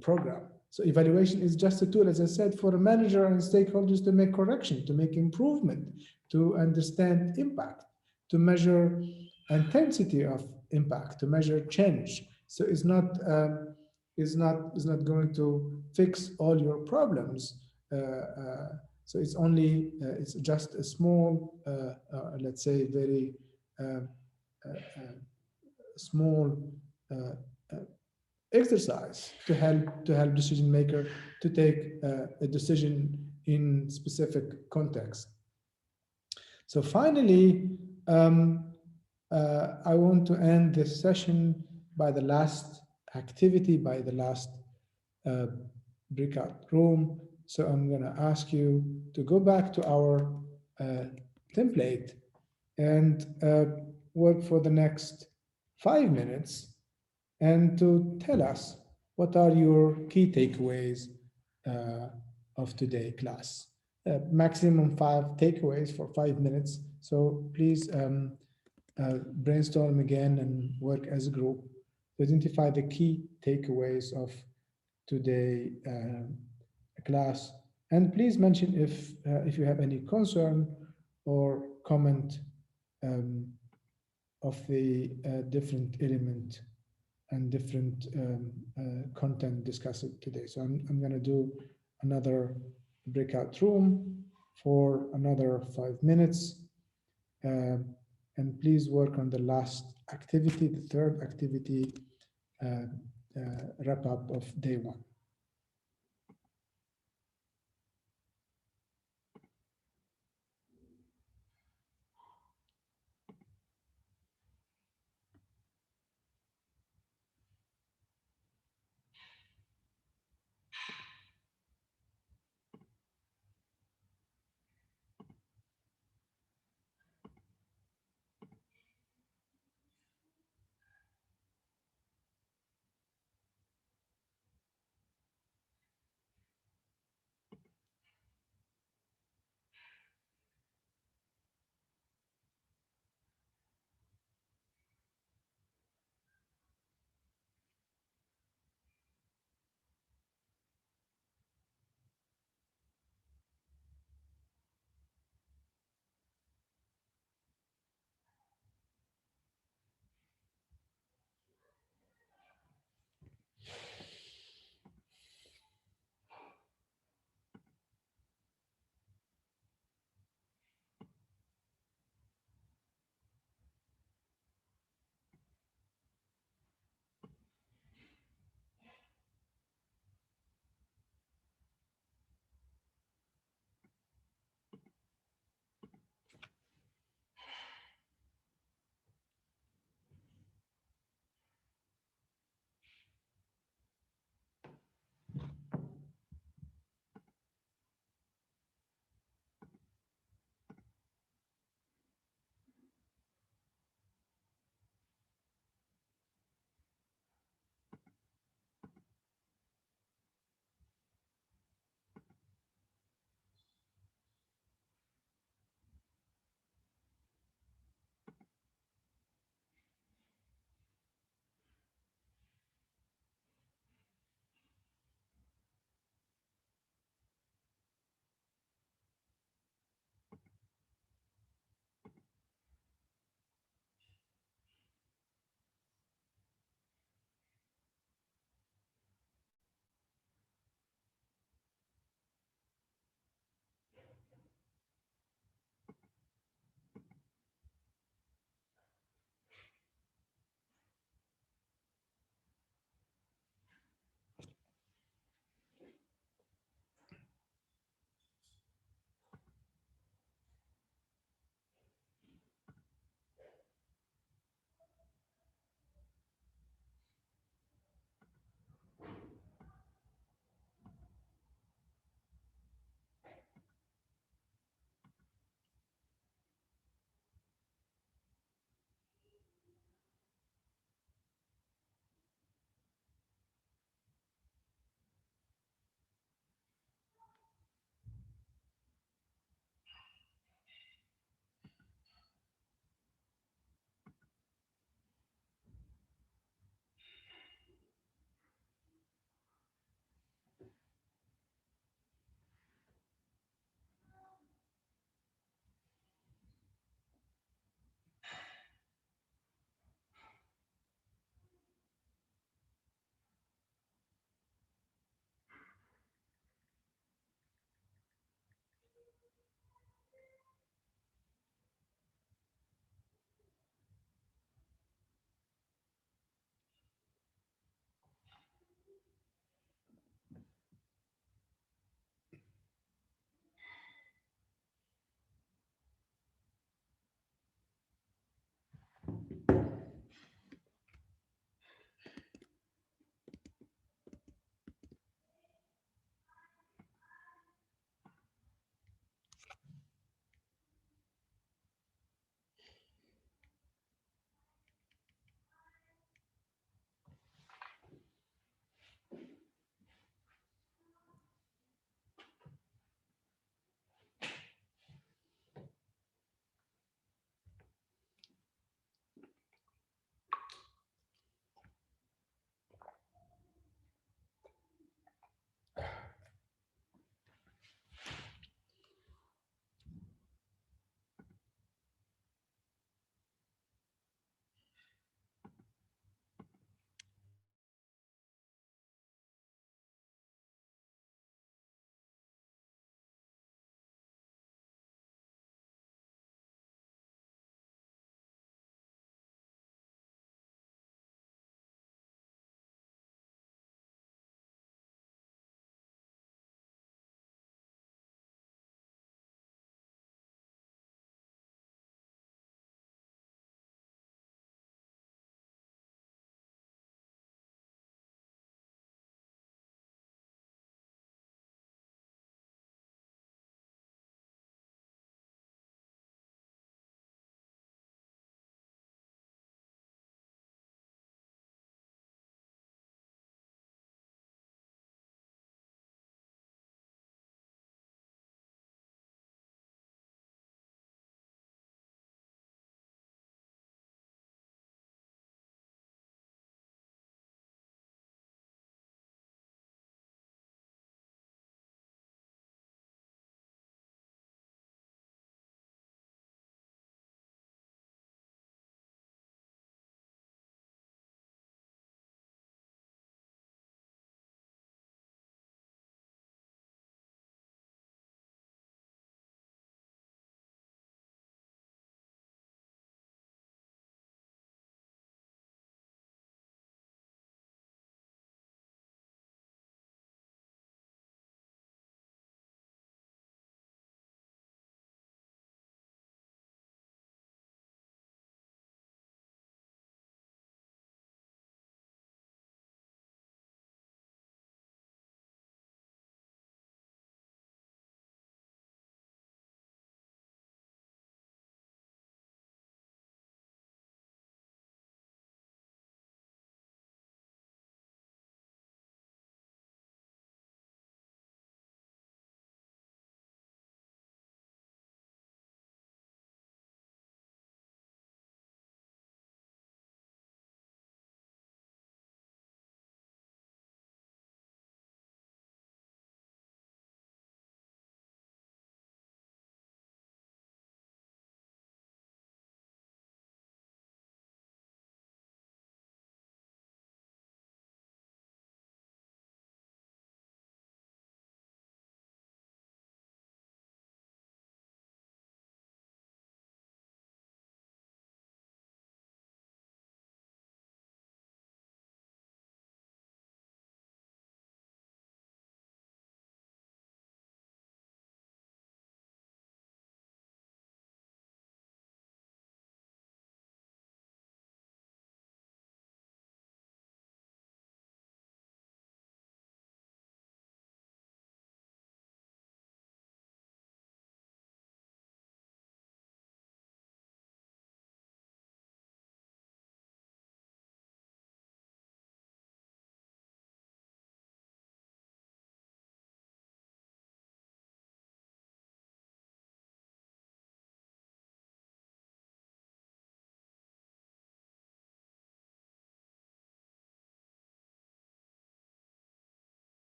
program. So evaluation is just a tool, as I said, for a manager and stakeholders to make correction, to make improvement, to understand impact, to measure intensity of impact, to measure change. So it's not going to fix all your problems. So it's only it's just a small, let's say, very small exercise to help decision maker to take a decision in specific context. So finally, I want to end this session by the last activity, by the last breakout room. So I'm going to ask you to go back to our template and work for the next 5 minutes and to tell us what are your key takeaways of today class. Maximum 5 takeaways for 5 minutes. So please brainstorm again and work as a group to identify the key takeaways of today class. And please mention if you have any concern or comment of the different element and different content discussed today. So I'm going to do another breakout room for another 5 minutes. And please work on the last activity, the third activity, wrap up of day 1.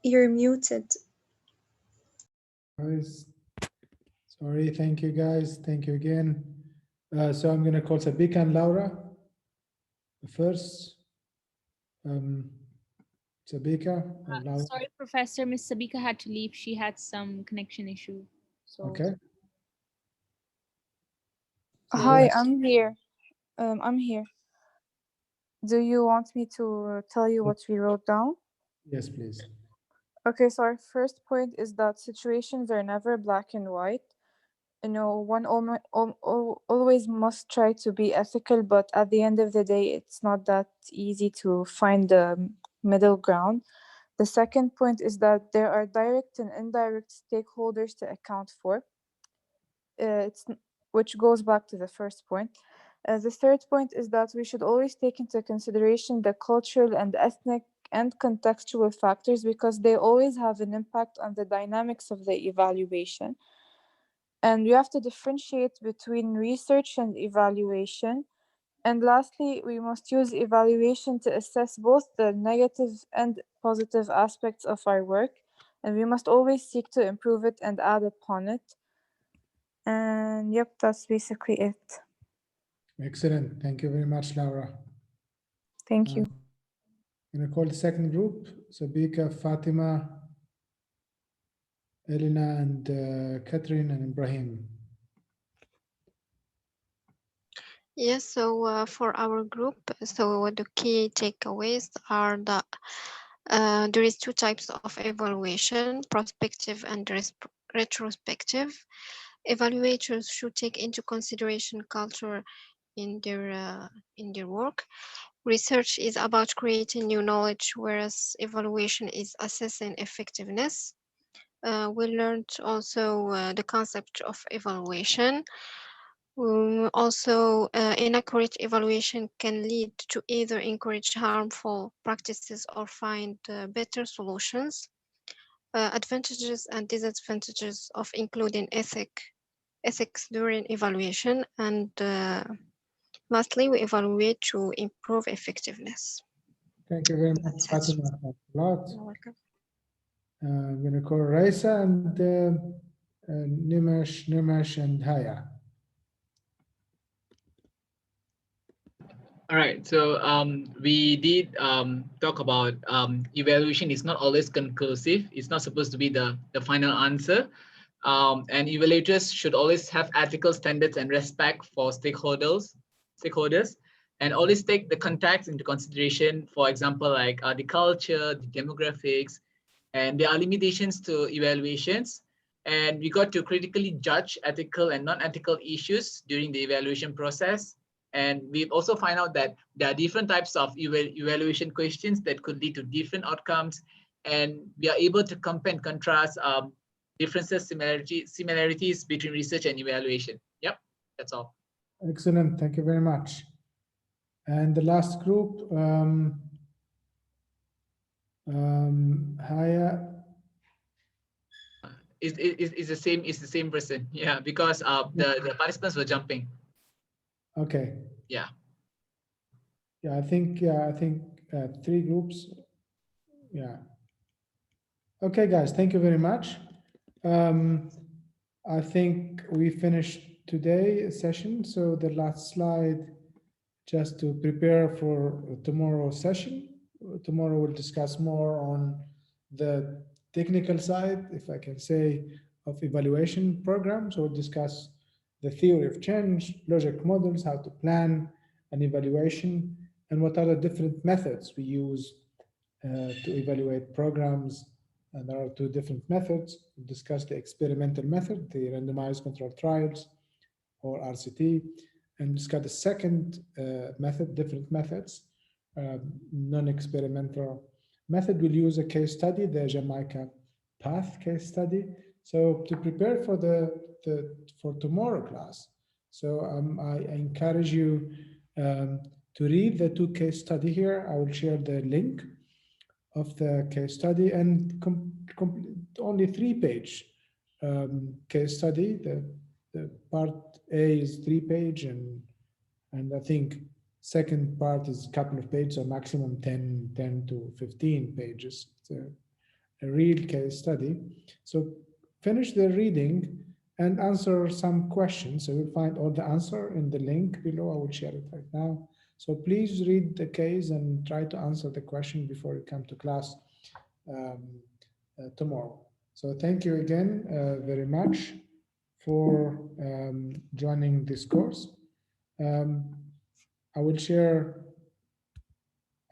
You're muted. Guys, sorry, thank you guys, thank you again. So I'm going to call Sabika and Laura first. Sabika or Laura? Sorry, Professor, Miss Sabika had to leave. She had some connection issue. So Okay. Hi, I'm here. I'm here. Do you want me to tell you what we wrote down? Yes, please. Okay, so our first point is that situations are never black and white. You know, one always must try to be ethical, but at the end of the day, it's not that easy to find the middle ground. The second point is that there are direct and indirect stakeholders to account for. Which goes back to the first point. The third point is that we should always take into consideration the cultural and ethnic and contextual factors because they always have an impact on the dynamics of the evaluation. And we have to differentiate between research and evaluation. And lastly, we must use evaluation to assess both the negative and positive aspects of our work. And we must always seek to improve it and add upon it. And yep, that's basically it. Excellent. Thank you very much, Laura. Thank you. I'm going to call the second group, Sabika, Fatima, Elena, and Catherine and Ibrahim. Yes, so for our group, so the key takeaways are that there is two types of evaluation, prospective and retrospective. Evaluators should take into consideration culture in their work. Research is about creating new knowledge, whereas evaluation is assessing effectiveness. We learned also the concept of evaluation. Also, inaccurate evaluation can lead to either encourage harmful practices or find better solutions. Advantages and disadvantages of including ethics during evaluation, and lastly, we evaluate to improve effectiveness. Thank you very much, Fatima. Thanks a lot. You're welcome. I'm going to call Raisa and Nimesh and Haya. All right, so we did talk about evaluation is not always conclusive. It's not supposed to be the final answer. And evaluators should always have ethical standards and respect for stakeholders, and always take the context into consideration. For example, like the culture, the demographics, and there are limitations to evaluations. And we got to critically judge ethical and non-ethical issues during the evaluation process. And we've also found out that there are different types of evaluation questions that could lead to different outcomes. And we are able to compare and contrast differences, similarities between research and evaluation. Yep, that's all. Excellent. Thank you very much. And the last group, Haya. It's the same person. Yeah, because the participants were jumping. Okay. Yeah. Yeah, I think three groups. Yeah. Okay, guys, thank you very much. I think we finished today's session. So the last slide, just to prepare for tomorrow's session. Tomorrow we'll discuss more on the technical side, if I can say, of evaluation programs. We'll discuss the theory of change, logic models, how to plan an evaluation, and what are the different methods we use to evaluate programs. And there are two different methods. We'll discuss the experimental method, the randomized controlled trials, or RCT, and discuss the second method, different methods. Non-experimental method will use a case study, the Jamaica path case study. So to prepare for for tomorrow class, so I encourage you to read the two case study here. I will share the link of the case study, and only 3-page case study. The part A is 3-page, and I think second part is a couple of pages, so maximum 10 to 15 pages. So a real case study. So finish the reading and answer some questions. So you'll find all the answer in the link below. I will share it right now. So please read the case and try to answer the question before you come to class tomorrow. So thank you again very much for joining this course. I will share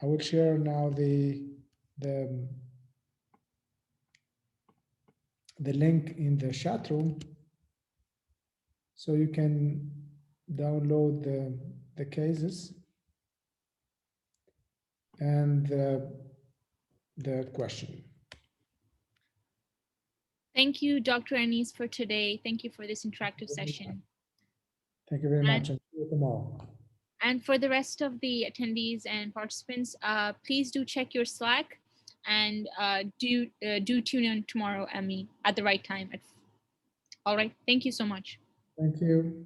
now the link in the chat room, so you can download the cases and the question. Thank you, Dr. Anis, for today. Thank you for this interactive session. Thank you very much, and see you tomorrow. And for the rest of the attendees and participants, please do check your Slack and do tune in tomorrow at the right time. All right. Thank you so much. Thank you.